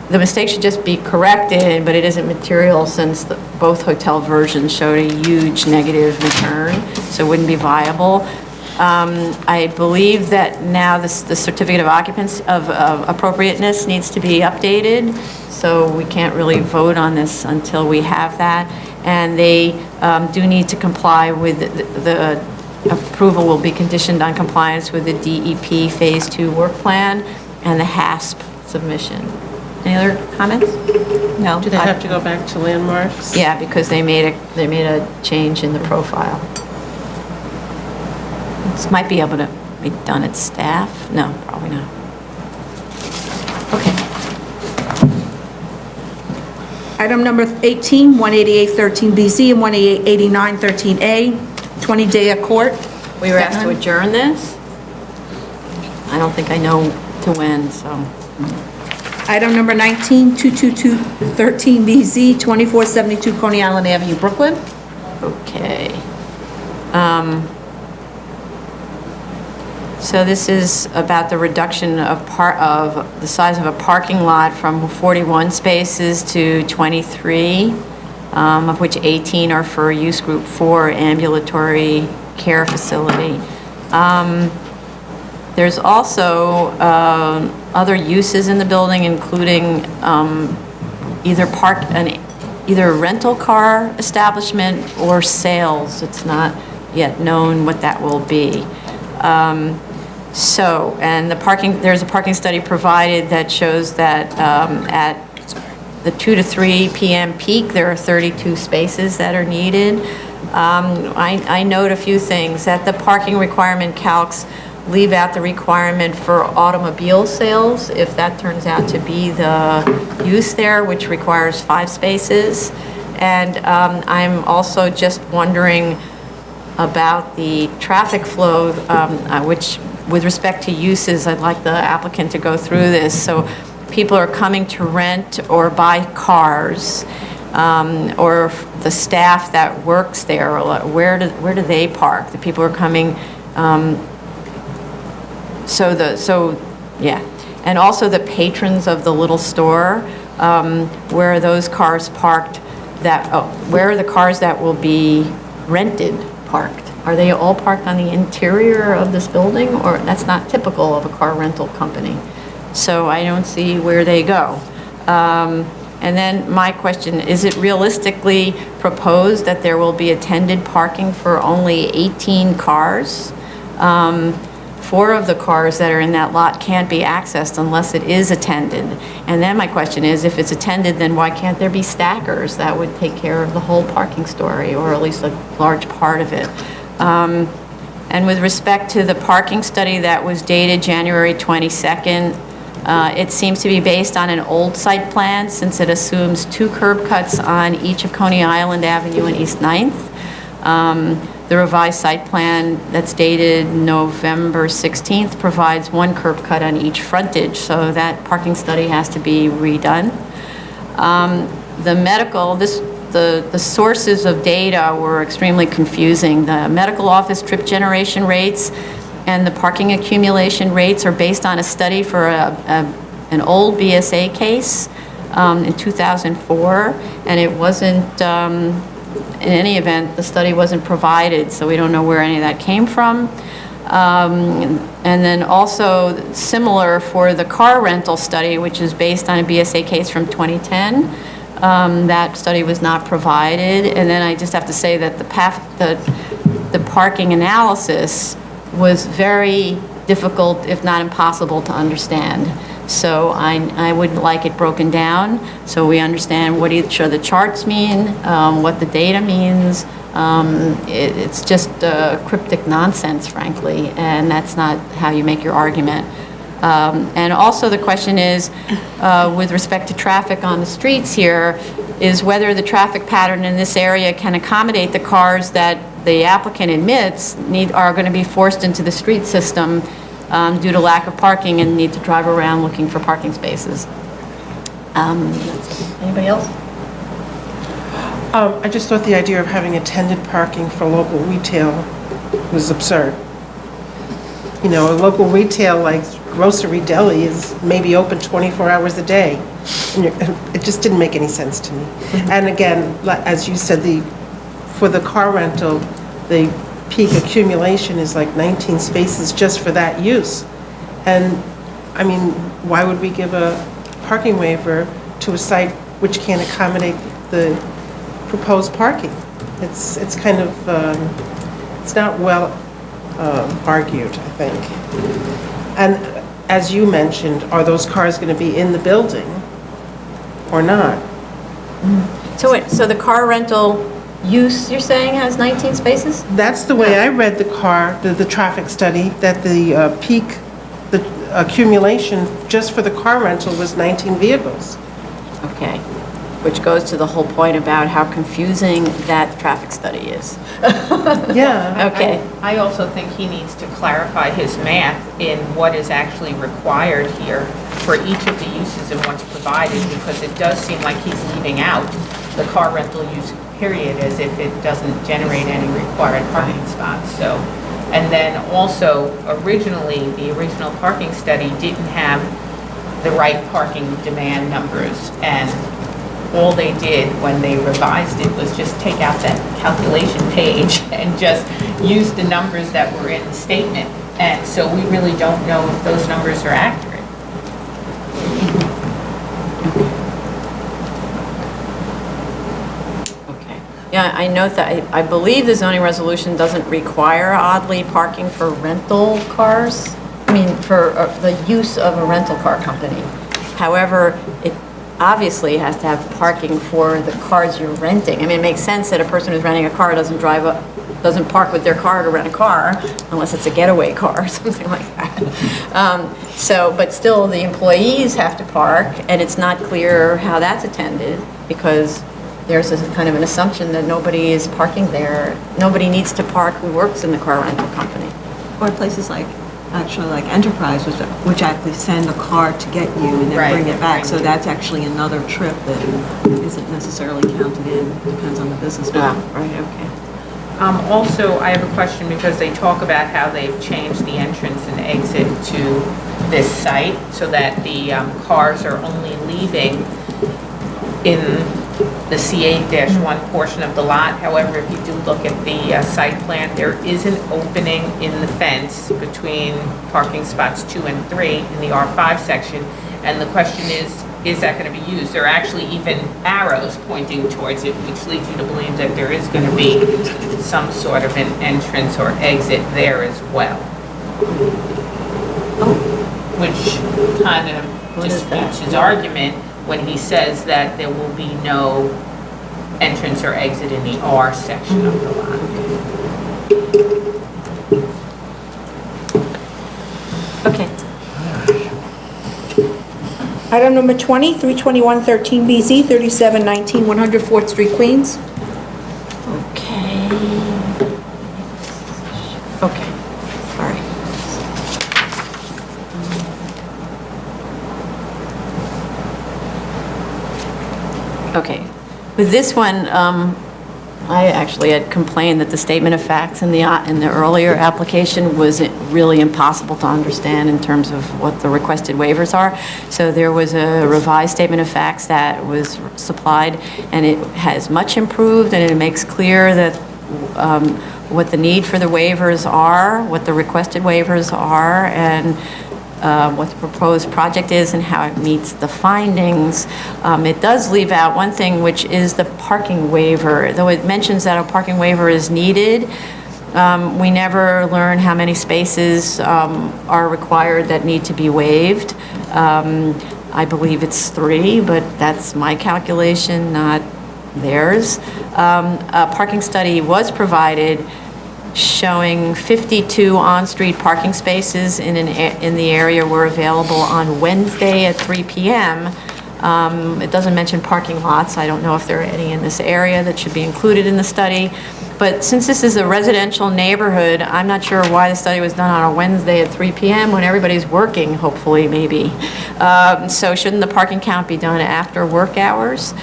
the mistake should just be corrected, but it isn't material, since both hotel versions showed a huge negative return, so it wouldn't be viable. I believe that now the certificate of occupancy of appropriateness needs to be updated, so we can't really vote on this until we have that. And they do need to comply with the approval will be conditioned on compliance with the DEP Phase 2 work plan and the HASP submission. Any other comments? No? Do they have to go back to landmarks? Yeah, because they made a change in the profile. This might be able to be done at staff? No, probably not. Okay. Item number 18, 18813BZ and 1888913A, 20 Daya Court. We were asked to adjourn this. I don't think I know to when, so. Item number 19, 22213BZ, 2472 Coney Island Avenue, Brooklyn. Okay. So this is about the reduction of the size of a parking lot from 41 spaces to 23, of which 18 are for use group 4 ambulatory care facility. There's also other uses in the building, including either a rental car establishment or sales. It's not yet known what that will be. And there's a parking study provided that shows that at the 2 to 3 p.m. peak, there are 32 spaces that are needed. I note a few things, that the parking requirement calcs leave out the requirement for automobile sales, if that turns out to be the use there, which requires 5 spaces. And I'm also just wondering about the traffic flow, which with respect to uses, I'd like the applicant to go through this. So people are coming to rent or buy cars, or the staff that works there, where do they park? The people are coming, yeah. And also the patrons of the little store, where are those cars parked where are the cars that will be rented parked? Are they all parked on the interior of this building? Or that's not typical of a car rental company. So I don't see where they go. And then my question, is it realistically proposed that there will be attended parking for only 18 cars? 4 of the cars that are in that lot can't be accessed unless it is attended. And then my question is, if it's attended, then why can't there be stackers? That would take care of the whole parking story, or at least a large part of it. And with respect to the parking study that was dated January 22nd, it seems to be based on an old site plan, since it assumes 2 curb cuts on each of Coney Island Avenue and East 9th. The revised site plan that's dated November 16th provides 1 curb cut on each frontage, so that parking study has to be redone. The medical, the sources of data were extremely confusing. The medical office trip generation rates and the parking accumulation rates are based on a study for an old BSA case in 2004, and it wasn't, in any event, the study wasn't provided, so we don't know where any of that came from. And then also similar for the car rental study, which is based on a BSA case from 2010. That study was not provided. And then I just have to say that the parking analysis was very difficult, if not impossible, to understand. So I would like it broken down so we understand what each of the charts mean, what the data means. It's just cryptic nonsense, frankly, and that's not how you make your argument. And also the question is, with respect to traffic on the streets here, is whether the traffic pattern in this area can accommodate the cars that the applicant admits are going to be forced into the street system due to lack of parking and need to drive around looking for parking spaces. Anybody else? I just thought the idea of having attended parking for local retail was absurd. You know, a local retail like Grocery Deli is maybe open 24 hours a day. And it just didn't make any sense to me. And again, as you said, for the car rental, the peak accumulation is like 19 spaces just for that use. And I mean, why would we give a parking waiver to a site which can't accommodate the proposed parking? It's kind of, it's not well argued, I think. And as you mentioned, are those cars going to be in the building or not? So the car rental use, you're saying, has 19 spaces? That's the way I read the traffic study, that the peak, the accumulation just for the car rental was 19 vehicles. Okay, which goes to the whole point about how confusing that traffic study is. Yeah. Okay. I also think he needs to clarify his math in what is actually required here for each of the uses and what's provided, because it does seem like he's leaving out the car rental use period as if it doesn't generate any required parking spots. So, and then also originally, the original parking study didn't have the right parking demand numbers, and all they did when they revised it was just take out that calculation page and just use the numbers that were in the statement. And so we really don't know if those numbers are accurate. Okay. Yeah, I note that I believe the zoning resolution doesn't require, oddly, parking for rental cars. I mean, for the use of a rental car company. However, it obviously has to have parking for the cars you're renting. I mean, it makes sense that a person who's renting a car doesn't park with their car to rent a car unless it's a getaway car or something like that. But still, the employees have to park, and it's not clear how that's attended because there's a kind of an assumption that nobody is parking there. Nobody needs to park who works in the car rental company. Or places like Enterprise, which actually send a car to get you and then Right, bring it back. bring So you. that's actually another trip that isn't necessarily counted in, depends on the business model. Right, okay. Also, I have a question because they talk about how they've changed the entrance and exit to this site so that the cars are only leaving in the C8-1 portion of the lot. However, if you do look at the site plan, there is an opening in the fence between parking spots 2 and 3 in the R5 section. And the question is that going to be used? There are actually even arrows pointing towards it, which leads you to believe that there is going to be some sort of an entrance or exit there as well. which kind of disputes his argument when he says that there will be no entrance or exit in the R section of the lot. Okay. Item number 20, 32113BZ, 3719 104th Street, Queens. Okay. Okay, sorry. Okay, with this one, I actually had complained that the statement of facts in the earlier application was really impossible to understand in terms of what the requested waivers are. So there was a revised statement of facts that was supplied, and it has much improved, and it makes clear that what the need for the waivers are, what the requested waivers are, and what the proposed project is and how it meets the findings. It does leave out one thing, which is the parking waiver. Though it mentions that a parking waiver is needed, we never learn how many spaces are required that need to be waived. I believe it's 3, but that's my calculation, not theirs. A parking study was provided showing 52 on-street parking spaces in the area were available on Wednesday at 3 p.m. It doesn't mention parking lots. I don't know if there are any in this area that should be included in the study. But since this is a residential neighborhood, I'm not sure why the study was done on a Wednesday at 3 p.m. when everybody's working, hopefully, maybe. So shouldn't the parking count be done after work hours?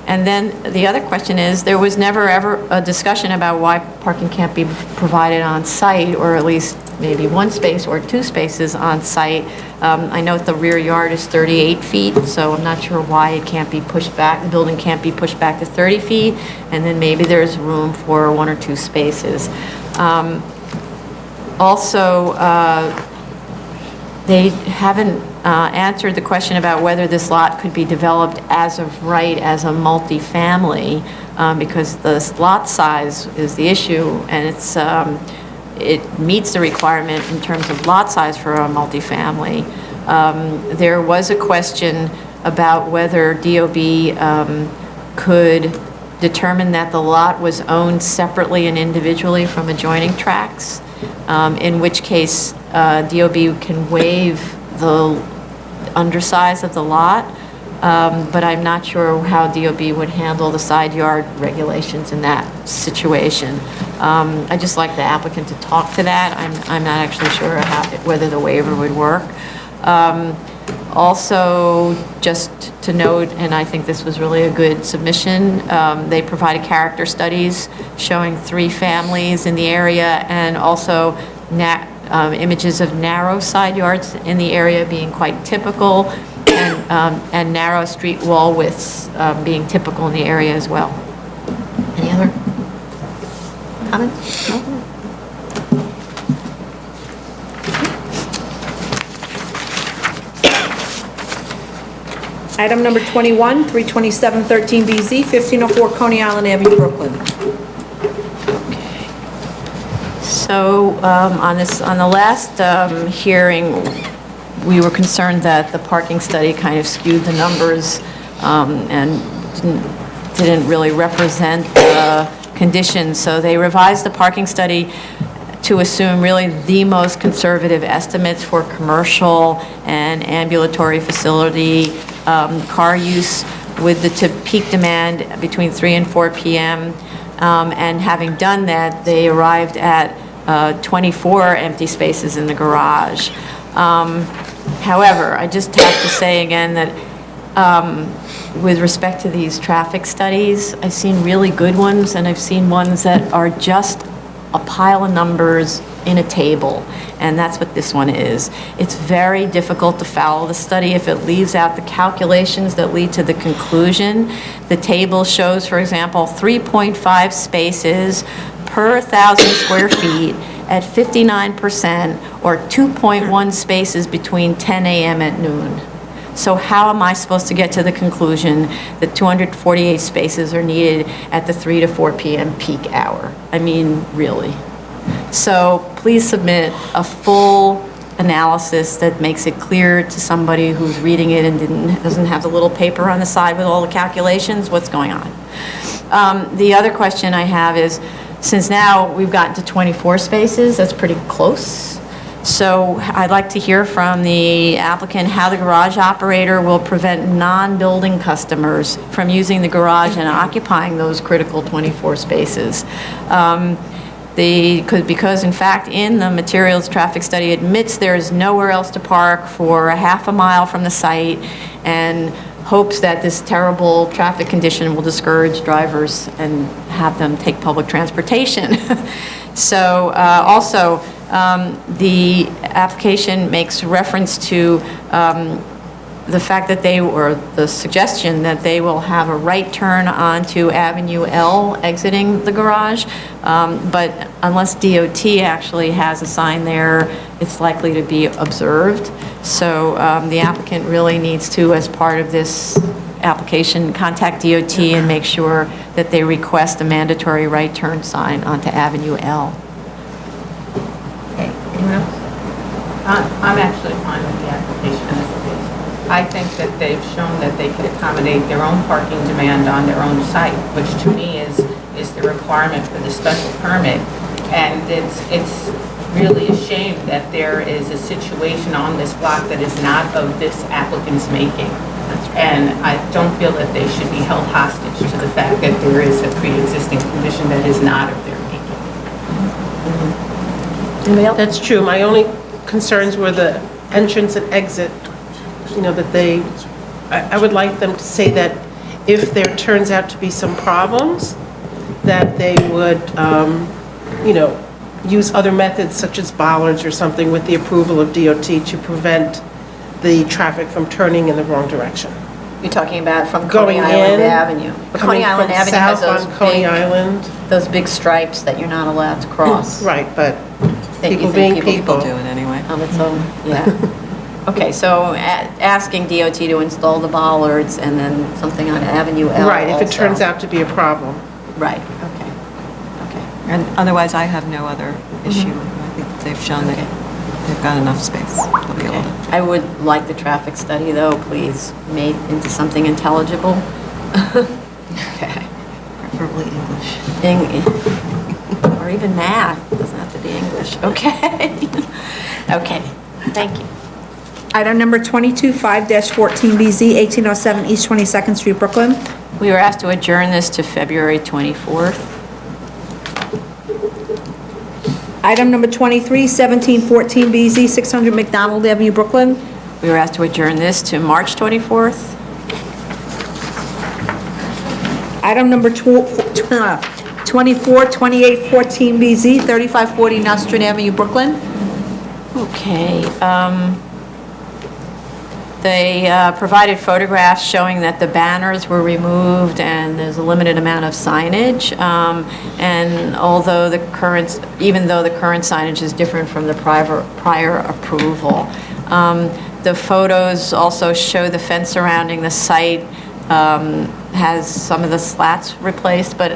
And then the other question is, there was never ever a discussion about why parking can't be provided on site, or at least maybe 1 space or 2 spaces on site. I note the rear yard is 38 feet, so I'm not sure why it can't be pushed back, the building can't be pushed back to 30 feet, and then maybe there's room for 1 or 2 spaces. Also, they haven't answered the question about whether this lot could be developed as of right as a multifamily, because the lot size is the issue, and it meets the requirement in terms of lot size for a multifamily. There was a question about whether DOB could determine that the lot was owned separately and individually from adjoining tracts, in which case DOB can waive the undersize of the lot, but I'm not sure how DOB would handle the side yard regulations in that situation. I'd just like the applicant to talk to that. I'm not actually sure whether the waiver would work. Also, just to note, and I think this was really a good submission, they provided character studies showing 3 families in the area, and also images of narrow side yards in the area being quite typical, and narrow street wall widths being typical in the area as well. Any other comments? No? Item number 21, 32713BZ, 1504 Coney Island Avenue, Brooklyn. So on the last hearing, we were concerned that the parking study kind of skewed the numbers and didn't really represent the conditions. So they revised the parking study to assume really the most conservative estimates for commercial and ambulatory facility car use with the peak demand between 3 and 4 p.m. And having done that, they arrived at 24 empty spaces in the garage. However, I just have to say again that with respect to these traffic studies, I've seen really good ones, and I've seen ones that are just a pile of numbers in a table, and that's what this one is. It's very difficult to follow the study if it leaves out the calculations that lead to the conclusion. The table shows, for example, 3.5 spaces per 1,000 square feet at 59%, or 2.1 spaces between 10 a.m. and noon. So how am I supposed to get to the conclusion that 248 spaces are needed at the 3 to 4 p.m. peak hour? I mean, really. So please submit a full analysis that makes it clear to somebody who's reading it and doesn't have the little paper on the side with all the calculations, what's going on. The other question I have is, since now we've gotten to 24 spaces, that's pretty close. So I'd like to hear from the applicant how the garage operator will prevent non-building customers from using the garage and occupying those critical 24 spaces. Because in fact, in the materials traffic study admits there is nowhere else to park for a half a mile from the site, and hopes that this terrible traffic condition will discourage drivers and have them take public transportation. So also, the application makes reference to the fact that or the suggestion that they will have a right turn onto Avenue L exiting the garage, but unless DOT actually has a sign there, it's likely to be observed. So the applicant really needs to, as part of this application, contact DOT and make sure that they request a mandatory right turn sign onto Avenue L. Okay, anyone else? I'm actually fine with the application as it is. I think that they've shown that they can accommodate their own parking demand on their own site, which to me is the requirement for the special permit. And it's really a shame that there is a situation on this block that is not of this applicant's making. And I don't feel that they should be held hostage to the fact that there is a pre-existing condition that is not of their making. Anybody else? That's true. My only concerns were the entrance and exit, that I would like them to say that if there turns out to be some problems, that they would, use other methods such as bollards or something with the approval of DOT to prevent the traffic from turning in the wrong direction. You're talking about from Going Coney Island in, Avenue. But coming Coney Island from Avenue has south those on Coney big, Island. those big stripes that you're not allowed to cross. Right, but Think- people you think being People people. do it anyway. On its own, yeah. Okay, so asking DOT to install the bollards and then something on Avenue L Right, if it also. turns out to be a problem. Right, okay. And otherwise, I have no other issue. I think they've shown that they've got enough space. They'll be able to. I would like the traffic study, though, please, made into something intelligible. Okay. Preferably English. Or even math, doesn't have to be English, okay? Okay, thank you. Item number 22, 5-14BZ, 1807 East 22nd Street, Brooklyn. We were asked to adjourn this to February 24th. Item number 23, 1714BZ, 600 McDonald Avenue, Brooklyn. We were asked to adjourn this to March 24th. Item number 24, 2814BZ, 3540 Nostrand Avenue, Brooklyn. Okay. They provided photographs showing that the banners were removed and there's a limited amount of signage. And although even though the current signage is different from the prior approval, the photos also show the fence surrounding the site has some of the slats replaced, but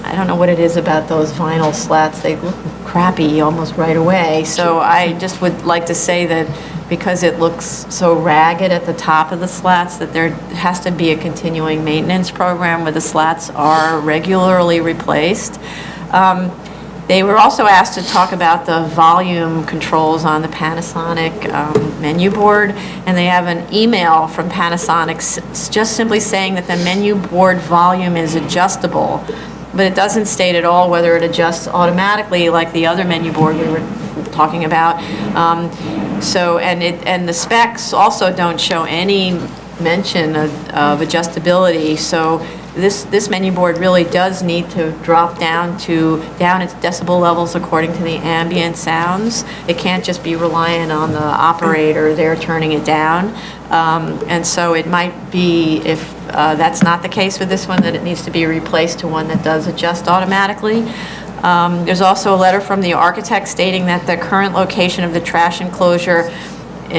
I don't know what it is about those vinyl slats. They look crappy almost right away. So I just would like to say that because it looks so ragged at the top of the slats, that there has to be a continuing maintenance program where the slats are regularly replaced. They were also asked to talk about the volume controls on the Panasonic menu board, and they have an email from Panasonic just simply saying that the menu board volume is adjustable, but it doesn't state at all whether it adjusts automatically like the other menu board we were talking about. And the specs also don't show any mention of adjustability. So this menu board really does need to drop down its decibel levels according to the ambient sounds. It can't just be reliant on the operator there turning it down. And so it might be, if that's not the case with this one, that it needs to be replaced to one that does adjust automatically. There's also a letter from the architect stating that the current location of the trash enclosure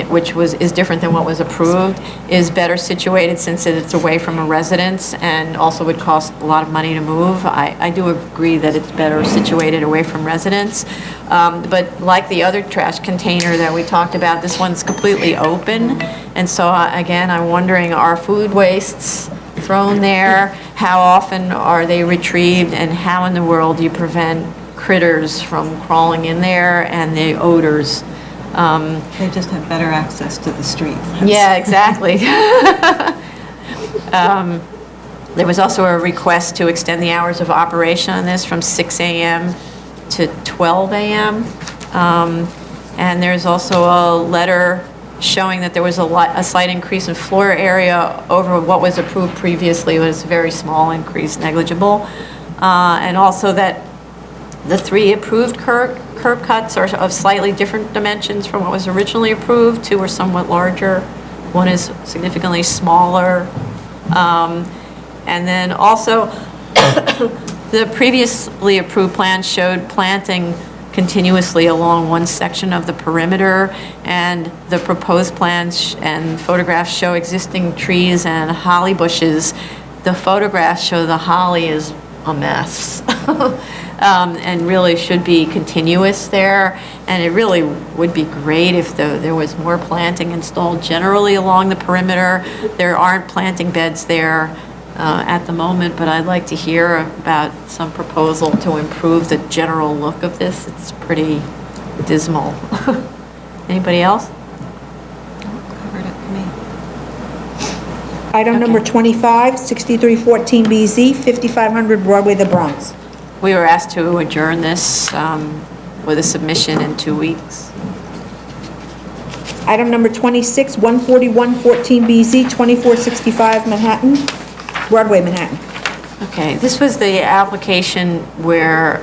which is different than what was approved, is better situated since it's away from a residence and also would cost a lot of money to move. I do agree that it's better situated away from residents. But like the other trash container that we talked about, this one's completely open. And so again, I'm wondering, are food wastes thrown there? How often are they retrieved? And how in the world do you prevent critters from crawling in there and the odors? They just have better access to the street. Yeah, exactly. There was also a request to extend the hours of operation on this from 6 a.m. to 12 a.m. And there's also a letter showing that there was a slight increase in floor area over what was approved previously. It was a very small increase, negligible. And also that the 3 approved curb cuts are of slightly different dimensions from what was originally approved. 2 are somewhat larger. 1 is significantly smaller. And then also, the previously approved plan showed planting continuously along one section of the perimeter, and the proposed plans and photographs show existing trees and holly bushes. The photographs show the holly is a mess. And really should be continuous there, and it really would be great if there was more planting installed generally along the perimeter. There aren't planting beds there at the moment, but I'd like to hear about some proposal to improve the general look of this. It's pretty dismal. Anybody else? Covered it for me. Item number 25, 6314BZ, 5500 Broadway, the Bronx. We were asked to adjourn this with a submission in 2 weeks. Item number 26, 14114BZ, 2465 Manhattan, Broadway, Manhattan. Okay, this was the application where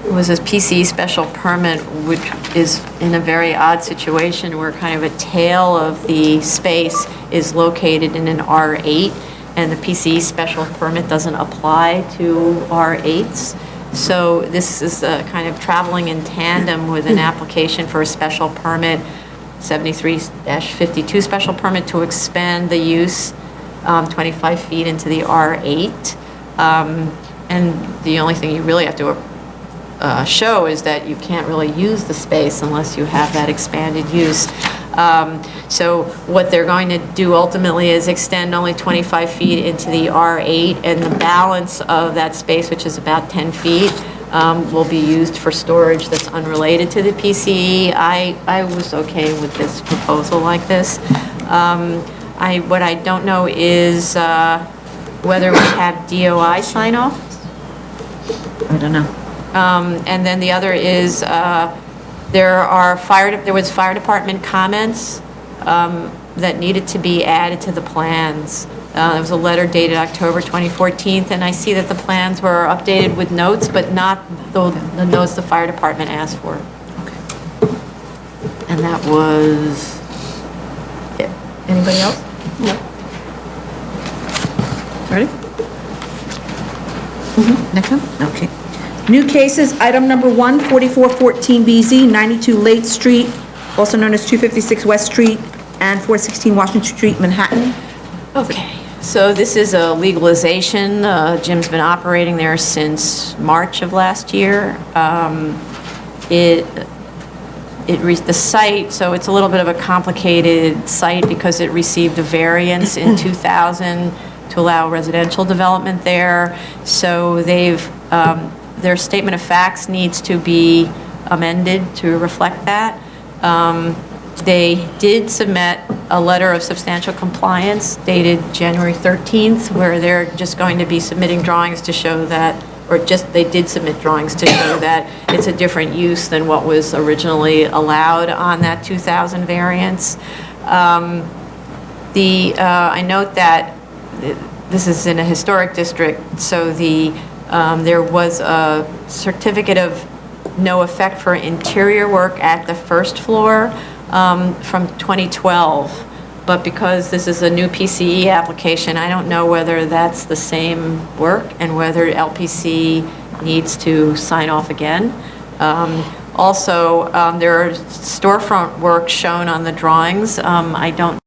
it was a PCE special permit, which is in a very odd situation where kind of a tail of the space is located in an R8, and the PCE special permit doesn't apply to R8s. So this is kind of traveling in tandem with an application for a special permit, 73-52 special permit to expand the use 25 feet into the R8. And the only thing you really have to show is that you can't really use the space unless you have that expanded use. So what they're going to do ultimately is extend only 25 feet into the R8, and the balance of that space, which is about 10 feet, will be used for storage that's unrelated to the PCE. I was okay with this proposal like this. What I don't know is whether we have DOI sign off. I don't know. And then the other is there was fire department comments that needed to be added to the plans. There was a letter dated October 2014, and I see that the plans were updated with notes, but not the notes the fire department asked for. Okay. And that was it. Anybody else? No. Ready? Next one? Okay. New cases, item number 1, 4414BZ, 92 Lake Street, also known as 256 West Street, and 416 Washington Street, Manhattan. Okay, so this is a legalization. Jim's been operating there since March of last year. The site, so it's a little bit of a complicated site because it received a variance in 2000 to allow residential development there. So their statement of facts needs to be amended to reflect that. They did submit a letter of substantial compliance dated January 13th, where they're just going to be submitting drawings to show that, they did submit drawings to show that it's a different use than what was originally allowed on that 2000 variance. I note that this is in a historic district, so there was a certificate of no effect for interior work at the first floor from 2012. But because this is a new PCE application, I don't know whether that's the same work and whether LPC needs to sign off again. Also, there are storefront work shown on the drawings. I don't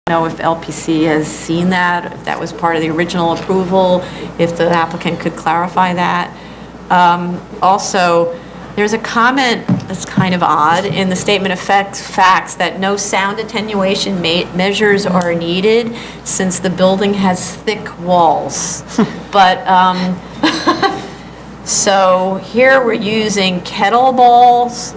know if LPC has seen that, if that was part of the original approval, if the applicant could clarify that. Also, there's a comment that's kind of odd in the statement of facts that no sound attenuation measures are needed since the building has thick walls. But, so here we're using kettlebells,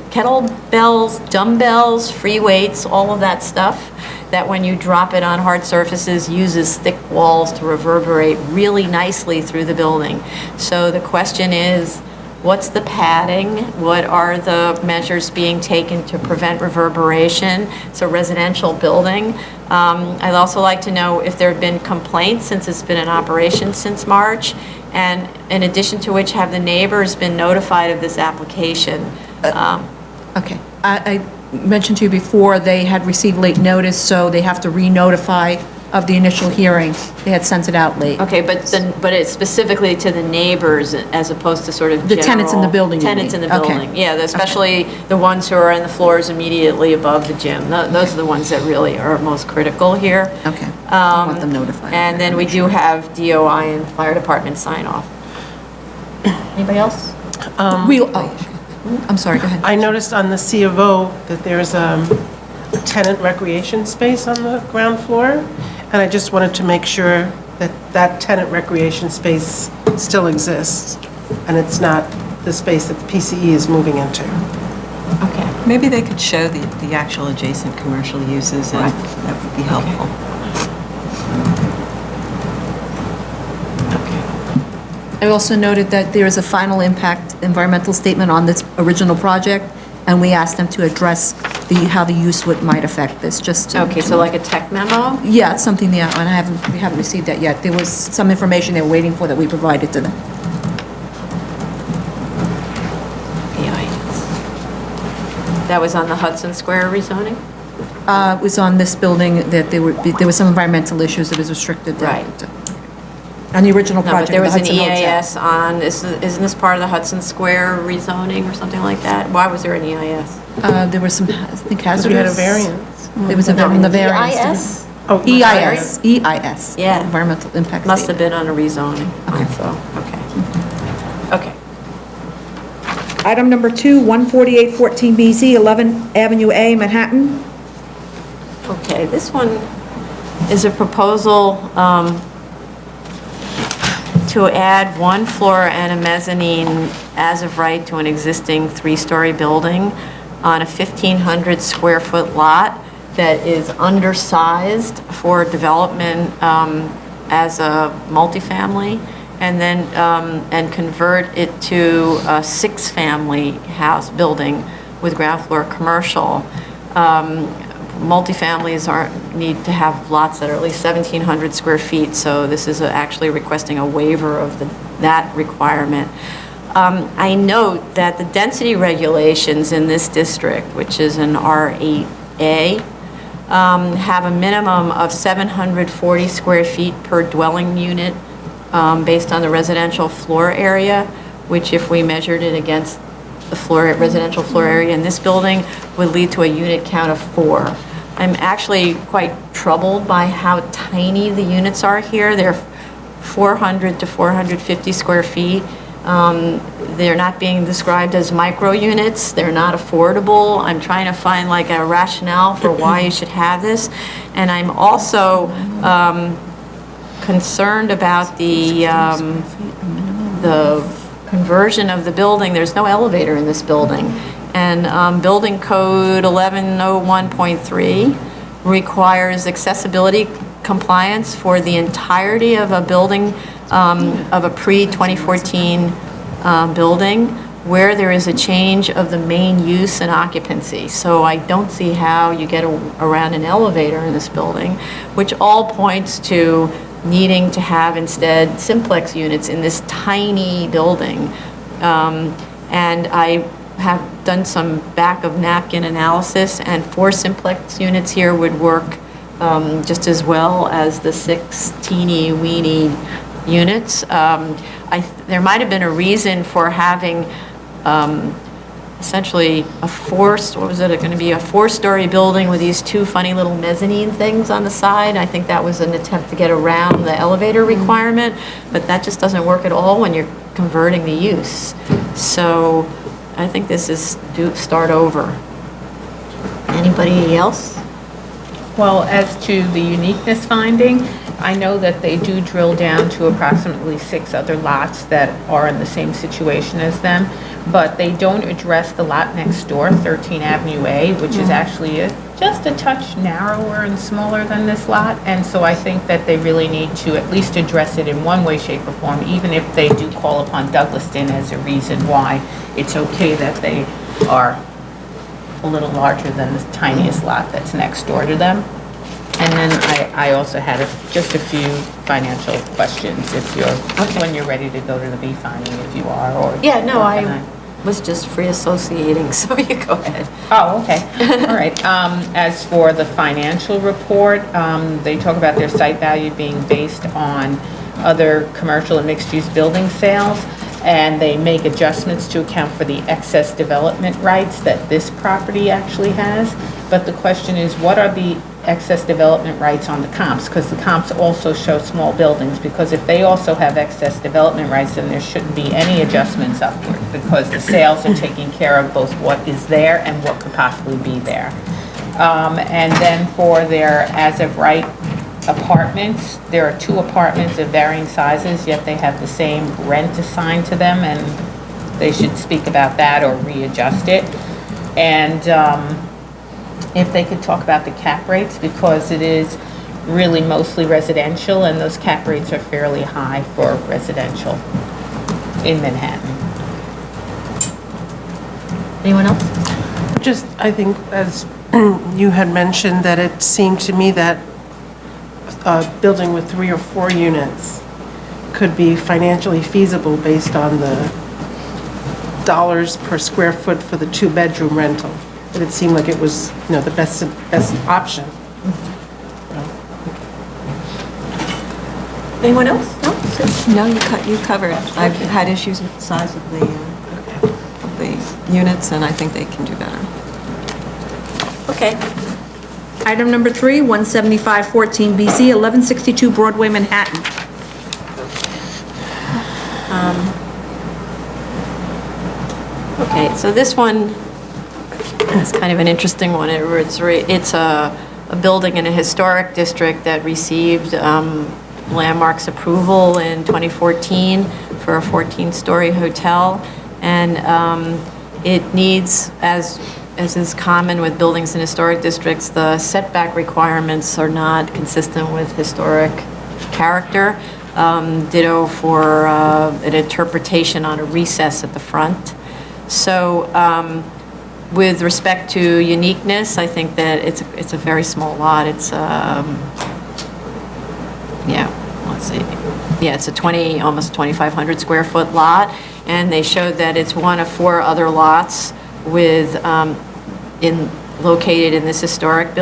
dumbbells, free weights, all of that stuff, that when you drop it on hard surfaces uses thick walls to reverberate really nicely through the building. So the question is, what's the padding? What are the measures being taken to prevent reverberation? It's a residential building. I'd also like to know if there have been complaints since it's been in operation since March, and in addition to which, have the neighbors been notified of this application? Okay. I mentioned to you before, they had received late notice, so they have to re-notify of the initial hearing. They had sent it out late. Okay, but it's specifically to the neighbors as opposed to sort of The tenants in the general- building, you Tenants in mean? the Okay. building, yeah, especially the ones who are in the floors immediately above the gym. Those are the ones that really are most critical here. Okay. I want them notified. And then we do have DOI and fire department sign off. Anybody else? I'm sorry, go ahead. I noticed on the C of O that there's a tenant recreation space on the ground floor, and I just wanted to make sure that that tenant recreation space still exists, and it's not the space that the PCE is moving into. Okay. Maybe they could show the actual adjacent commercial uses, and that would be helpful. I also noted that there is a final impact environmental statement on this original project, and we asked them to address how the use might affect this, just to... Okay, so like a tech memo? Yeah, it's something, and we haven't received that yet. There was some information they were waiting for that we provided to them. That was on the Hudson Square rezoning? It was on this building that there were some environmental issues that was restricted. Right. On the original No, but project. there was the an Hudson Hotel. EAS on, isn't this part of the Hudson Square rezoning or something like that? Why was there an EIS? There were some, I think, Because we had a hazardous... variance. There was a, from the variance. EIS? Oh, EIS. Yeah. Environmental impact Must have statement. been on a rezoning. Okay. So, okay. Okay. Item number 2, 14814BZ, 11 Avenue A, Manhattan. Okay, this one is a proposal to add one floor and a mezzanine as of right to an existing 3-story building on a 1,500 square foot lot that is undersized for development as a multifamily, and then and convert it to a 6-family house building with ground floor commercial. Multifamilies need to have lots that are at least 1,700 square feet, so this is actually requesting a waiver of that requirement. I note that the density regulations in this district, which is an R8A, have a minimum of 740 square feet per dwelling unit based on the residential floor area, which if we measured it against the residential floor area in this building would lead to a unit count of 4. I'm actually quite troubled by how tiny the units are here. They're 400 to 450 square feet. They're not being described as micro units. They're not affordable. I'm trying to find like a rationale for why you should have this. And I'm also concerned about the conversion of the building. There's no elevator in this building. And Building Code 1101.3 requires accessibility compliance for the entirety of a building, of a pre-2014 building, where there is a change of the main use and occupancy. So I don't see how you get around an elevator in this building, which all points to needing to have instead simplex units in this tiny building. And I have done some back of napkin analysis, and 4 simplex units here would work just as well as the 6 teeny weeny units. There might have been a reason for having essentially what was it going to be, a 4-story building with these 2 funny little mezzanine things on the side. I think that was an attempt to get around the elevator requirement, but that just doesn't work at all when you're converting the use. So I think this is start over. Anybody else? Well, as to the uniqueness finding, I know that they do drill down to approximately 6 other lots that are in the same situation as them, but they don't address the lot next door, 13 Avenue A, which is actually just a touch narrower and smaller than this lot. And so I think that they really need to at least address it in one way, shape, or form, even if they do call upon Douglaston as a reason why it's okay that they are a little larger than the tiniest lot that's next door to them. And then I also had just a few financial questions when you're ready to go to the B finding, if you are, or. Yeah, no, or can I was just free associating, so you go ahead. Oh, okay. All right. As for the financial report, they talk about their site value being based on other commercial and mixed-use building sales, and they make adjustments to account for the excess development rights that this property actually has. But the question is, what are the excess development rights on the comps? Because the comps also show small buildings, because if they also have excess development rights, then there shouldn't be any adjustments upward, because the sales are taking care of both what is there and what could possibly be there. And then for their as-of-right apartments, there are 2 apartments of varying sizes, yet they have the same rent assigned to them, and they should speak about that or readjust it. And if they could talk about the cap rates, because it is really mostly residential, and those cap rates are fairly high for residential in Manhattan. Anyone else? Just, I think, as you had mentioned, that it seemed to me that a building with 3 or 4 units could be financially feasible based on the dollars per square foot for the 2-bedroom rental. But it seemed like it was, the best option. Anyone else? No? No, you covered. I've had issues with the size of the units, and I think they can do better. Okay. Item number 3, 17514 BZ, 1162 Broadway, Manhattan. Okay, so this one is kind of an interesting one. It's a building in a historic district that received landmarks approval in 2014 for a 14-story hotel, and it needs, as is common with buildings in historic districts, the setback requirements are not consistent with historic character. Ditto for an interpretation on a recess at the front. So with respect to uniqueness, I think that it's a very small lot. It's it's a almost 2,500 square foot lot, and they showed that it's one of 4 other lots with located in this historic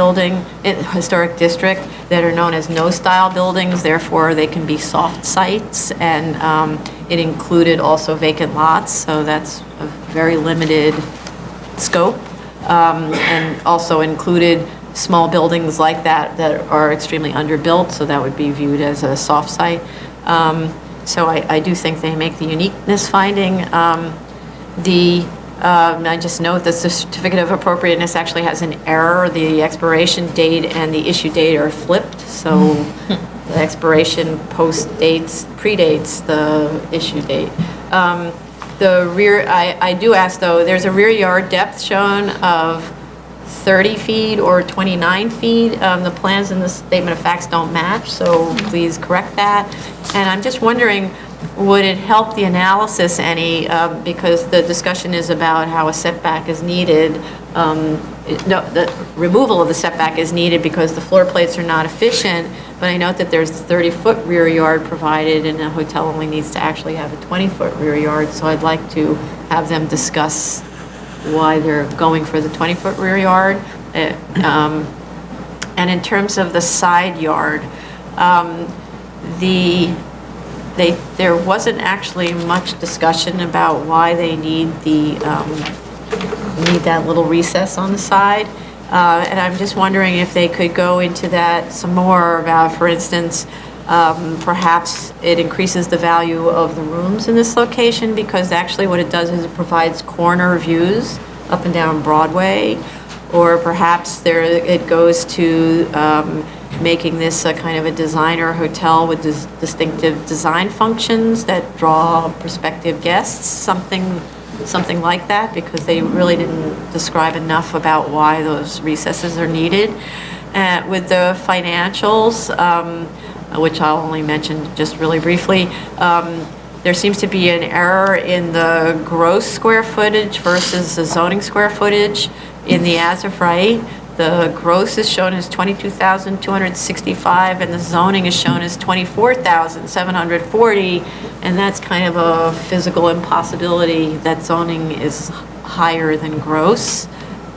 district that are known as no-style buildings. Therefore, they can be soft sites, and it included also vacant lots, so that's a very limited scope, and also included small buildings like that are extremely underbuilt, so that would be viewed as a soft site. So I do think they make the uniqueness finding. I just note that the certificate of appropriateness actually has an error. The expiration date and the issue date are flipped, so the expiration predates the issue date. The rear, I do ask though, there's a rear yard depth shown of 30 feet or 29 feet. The plans in the statement of facts don't match, so please correct that. And I'm just wondering, would it help the analysis any, because the discussion is about how a setback is needed. The removal of the setback is needed because the floor plates are not efficient, but I note that there's a 30-foot rear yard provided, and a hotel only needs to actually have a 20-foot rear yard, so I'd like to have them discuss why they're going for the 20-foot rear yard. And in terms of the side yard, there wasn't actually much discussion about why they need the need that little recess on the side. And I'm just wondering if they could go into that some more about, for instance, perhaps it increases the value of the rooms in this location, because actually what it does is it provides corner views up and down Broadway, or perhaps it goes to making this a kind of a designer hotel with distinctive design functions that draw prospective guests, something like that, because they really didn't describe enough about why those recesses are needed. With the financials, which I'll only mention just really briefly, there seems to be an error in the gross square footage versus the zoning square footage in the as-of-right. The gross is shown as 22,265, and the zoning is shown as 24,740, and that's kind of a physical impossibility that zoning is higher than gross.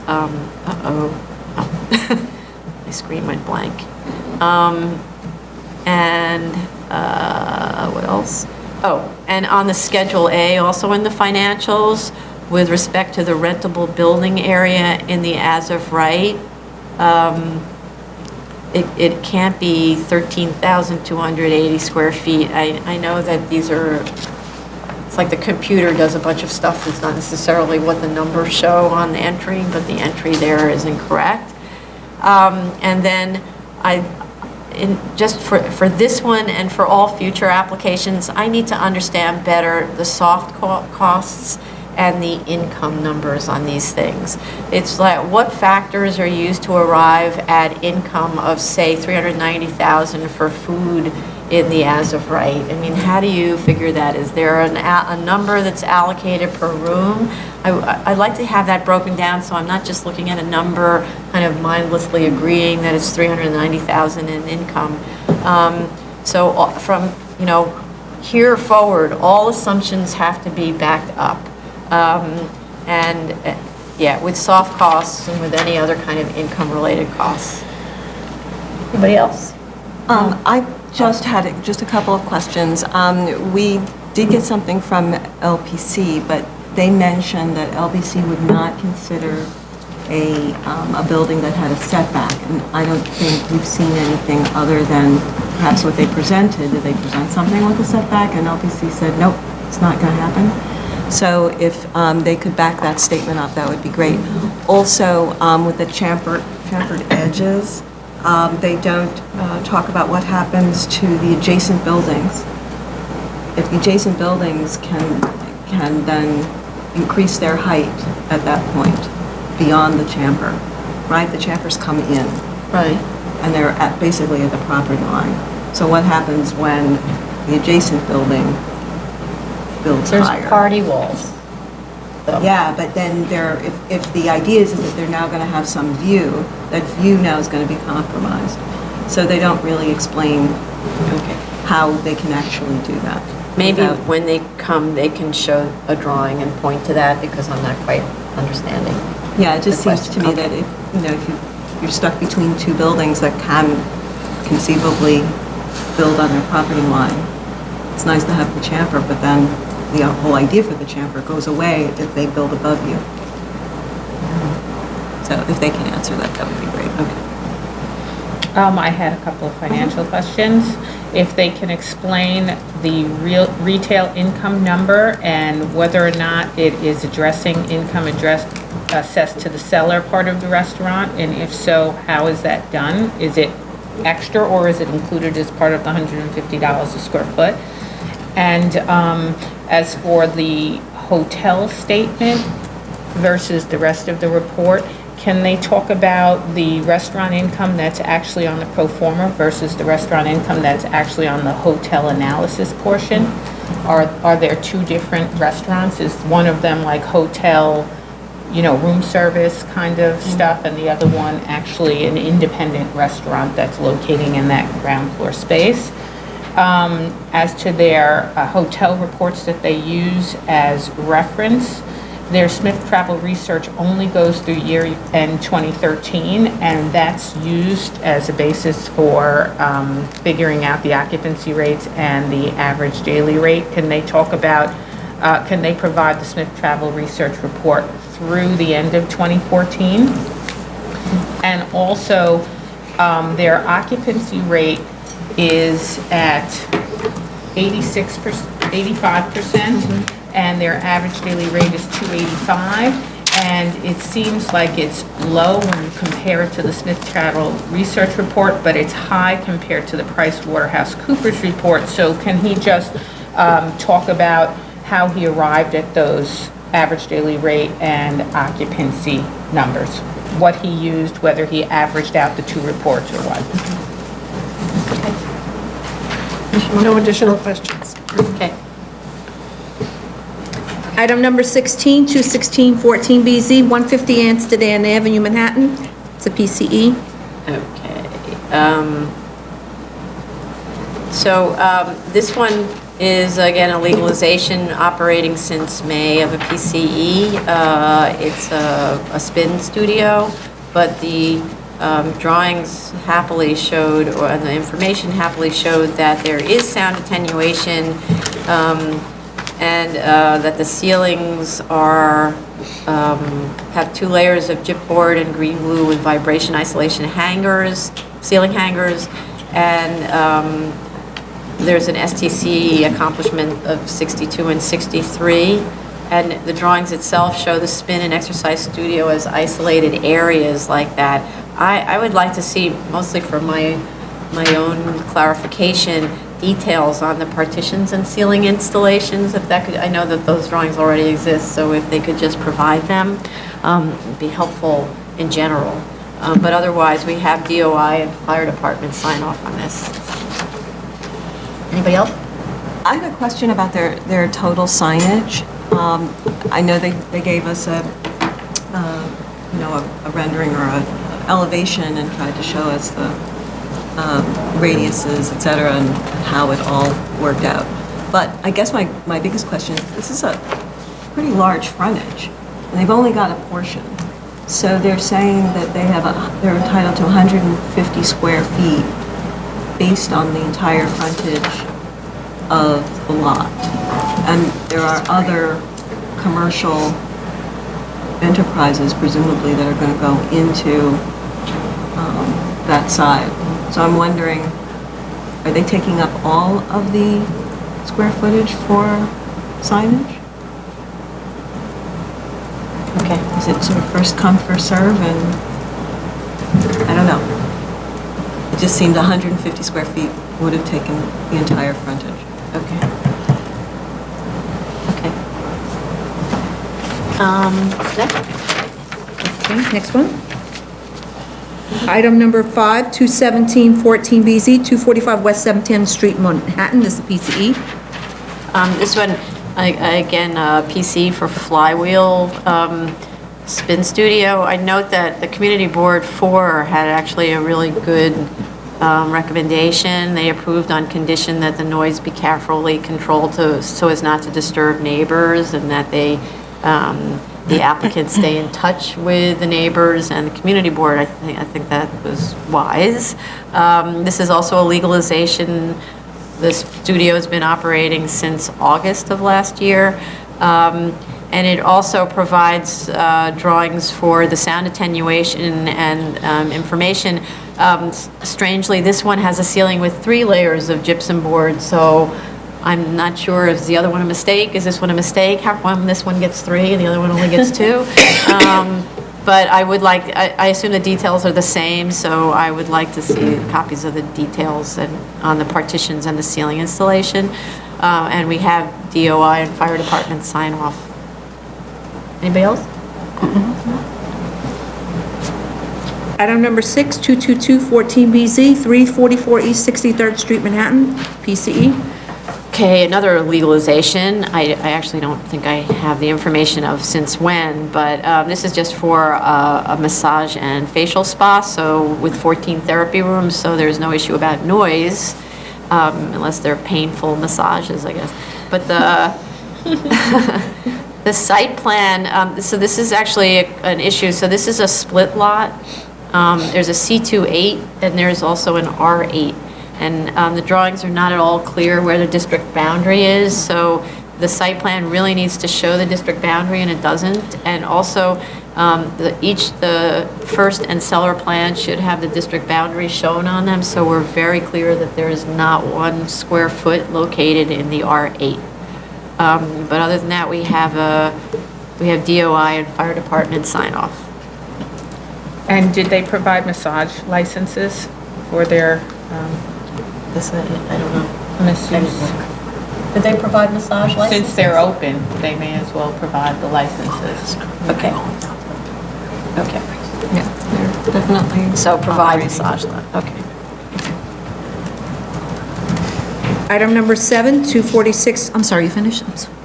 Uh-oh. Oh. My screen went blank. What else? Oh, and on the Schedule A, also in the financials, with respect to the rentable building area in the as-of-right, it can't be 13,280 square feet. I know that these are, it's like the computer does a bunch of stuff that's not necessarily what the numbers show on the entry, but the entry there is incorrect. And then just for this one and for all future applications, I need to understand better the soft costs and the income numbers on these things. It's like, what factors are used to arrive at income of, say, $390,000 for food in the as-of-right? I mean, how do you figure that? Is there a number that's allocated per room? I'd like to have that broken down, so I'm not just looking at a number, kind of mindlessly agreeing that it's $390,000 in income. So from, here forward, all assumptions have to be backed up. With soft costs and with any other kind of income-related costs. Anybody else? I just had a couple of questions. We did get something from LPC, but they mentioned that LPC would not consider a building that had a setback, and I don't think we've seen anything other than perhaps what they presented. Did they present something with a setback? And LPC said, nope, it's not going to happen. So if they could back that statement up, that would be great. Also, with the chamfered edges, they don't talk about what happens to the adjacent buildings. If the adjacent buildings can then increase their height at that point beyond the chamfer, right? The chamfers come in. Right. And they're basically at the property line. So what happens when the adjacent building builds higher? There's party walls. Yeah, but then if the idea is that they're now going to have some view, that view now is going to be compromised. So they don't really explain how they can actually do that. Maybe when they come, they can show a drawing and point to that, because I'm not quite understanding. Yeah, it just seems to me that if you're stuck between two buildings that can conceivably build on their property line, it's nice to have the chamfer, but then the whole idea for the chamfer goes away if they build above you. So if they can answer that, that would be great. Okay. I had a couple of financial questions. If they can explain the retail income number and whether or not it is addressing income assessed to the seller part of the restaurant, and if so, how is that done? Is it extra, or is it included as part of the $150 a square foot? And as for the hotel statement versus the rest of the report, can they talk about the restaurant income that's actually on the pro forma versus the restaurant income that's actually on the hotel analysis portion? Are there two different restaurants? Is one of them like hotel, room service kind of stuff, and the other one actually an independent restaurant that's locating in that ground floor space? As to their hotel reports that they use as reference, their Smith Travel Research only goes through year-end 2013, and that's used as a basis for figuring out the occupancy rates and the average daily rate. Can they talk about can they provide the Smith Travel Research Report through the end of 2014? And also, their occupancy rate is at 85%, and their average daily rate is 285. And it seems like it's low when you compare it to the Smith Travel Research Report, but it's high compared to the PricewaterhouseCoopers report. So can he just talk about how he arrived at those average daily rate and occupancy numbers? What he used, whether he averaged out the two reports or what? No additional questions. Okay. Item number 16, 21614BZ, 150 Amsterdam Avenue, Manhattan. It's a PCE. Okay. This one is, again, a legalization operating since May of a PCE. It's a spin studio, but the drawings happily showed, or the information happily showed that there is sound attenuation, and that the ceilings are have 2 layers of gypboard and green glue with vibration isolation hangers, ceiling hangers, and there's an STC accomplishment of 62 and 63, and the drawings itself show the spin and exercise studio as isolated areas like that. I would like to see, mostly for my own clarification, details on the partitions and ceiling installations, if that could, I know that those drawings already exist, so if they could just provide them, it'd be helpful in general. But otherwise, we have DOI and fire department sign off on this. Anybody else? I have a question about their total signage. I know they gave us a rendering or a elevation and tried to show us the radiuses, et cetera, and how it all worked out. But I guess my biggest question is, this is a pretty large frontage, and they've only got a portion. So they're saying that they're entitled to 150 square feet based on the entire frontage of the lot. And there are other commercial enterprises, presumably, that are going to go into that side. So I'm wondering, are they taking up all of the square footage for signage? Okay. Is it sort of first come, first serve, and I don't know. It just seemed 150 square feet would have taken the entire frontage. Okay. Okay. Okay, next one. Item number 5, 21714BZ, 245 West 17th Street, Manhattan. This is PCE. This one, again, PC for Flywheel Spin Studio. I note that the Community Board 4 had actually a really good recommendation. They approved on condition that the noise be carefully controlled so as not to disturb neighbors, and that the applicants stay in touch with the neighbors and the Community Board. I think that was wise. This is also a legalization. The studio has been operating since August of last year. And it also provides drawings for the sound attenuation and information. Strangely, this one has a ceiling with 3 layers of gypsum board, so I'm not sure, is the other one a mistake? Is this one a mistake? How come this one gets 3 and the other one only gets 2? But I would like, I assume the details are the same, so I would like to see copies of the details and on the partitions and the ceiling installation. And we have DOI and fire department sign off. Anybody else? Item number 6, 22214BZ, 344 East 63rd Street, Manhattan, PCE. Okay, another legalization. I actually don't think I have the information of since when, but this is just for a massage and facial spa, so with 14 therapy rooms, so there's no issue about noise, unless they're painful massages, I guess. But the site plan, so this is actually an issue. So this is a split lot. There's a C28 and there's also an R8. And the drawings are not at all clear where the district boundary is. So the site plan really needs to show the district boundary, and it doesn't. And also, the first and cellar plan should have the district boundary shown on them, so we're very clear that there is not 1 square foot located in the R8. But other than that, we have DOI and fire department sign off. And did they provide massage licenses for their I don't know. misuse? Did they provide massage Since they're open, they may as well provide the licenses. Okay. Okay. Yeah, they're definitely. So provide operating. massage, okay. Item number 7, 246, I'm sorry, you finished? I'm sorry.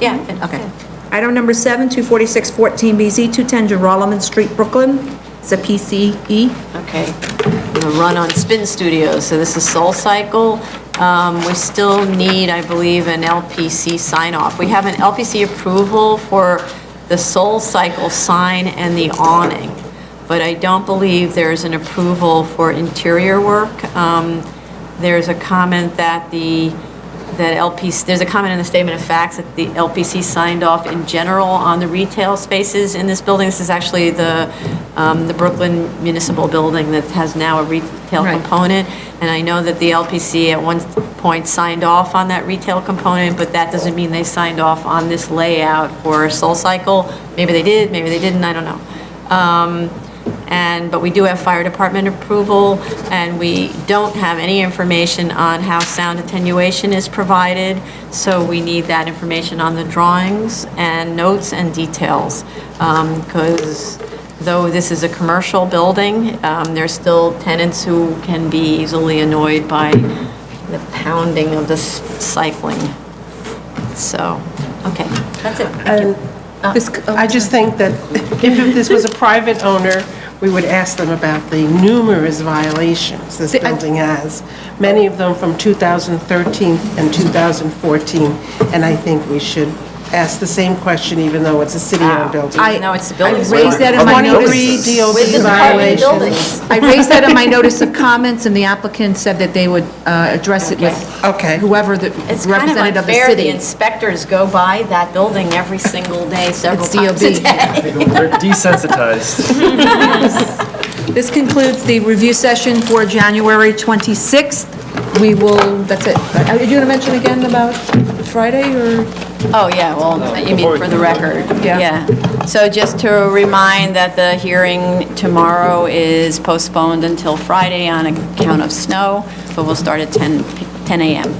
Yeah. Okay. Item number 7, 24614BZ, 210 Geralman Street, Brooklyn. It's a PCE. Okay. I'm gonna run on Spin Studios, so this is Soul Cycle. We still need, I believe, an LPC sign-off. We have an LPC approval for the Soul Cycle sign and the awning, but I don't believe there's an approval for interior work. There's a comment that there's a comment in the statement of facts that the LPC signed off in general on the retail spaces in this building. This is actually the Brooklyn Municipal Building that has now a retail Right. component. And I know that the LPC at one point signed off on that retail component, but that doesn't mean they signed off on this layout for Soul Cycle. Maybe they did, maybe they didn't, I don't know. But we do have fire department approval, and we don't have any information on how sound attenuation is provided, so we need that information on the drawings and notes and details. Because though this is a commercial building, there's still tenants who can be easily annoyed by the pounding of the cycling. So, okay, that's it. Thank you. I just think that if this was a private owner, we would ask them about the numerous violations this building has, many of them from 2013 and 2014, and I think we should ask the same question even though it's a city-owned building. No, it's the building. I raised that in my 23 notice. DOT With the Department of violations. Buildings. I raised that in my notice of comments, and the applicant said that they would address it with Okay. whoever the It's kind of representative of the unfair, the city. inspectors go by that building every single day, several It's times a DOB. day. They're desensitized. This concludes the review session for January 26th. We will, that's it. Are you going to mention again about Friday, or? Oh, yeah, well, you mean for the record? Yeah. So just to remind that the hearing tomorrow is postponed until Friday on account of snow, but we'll start at 10 a.m.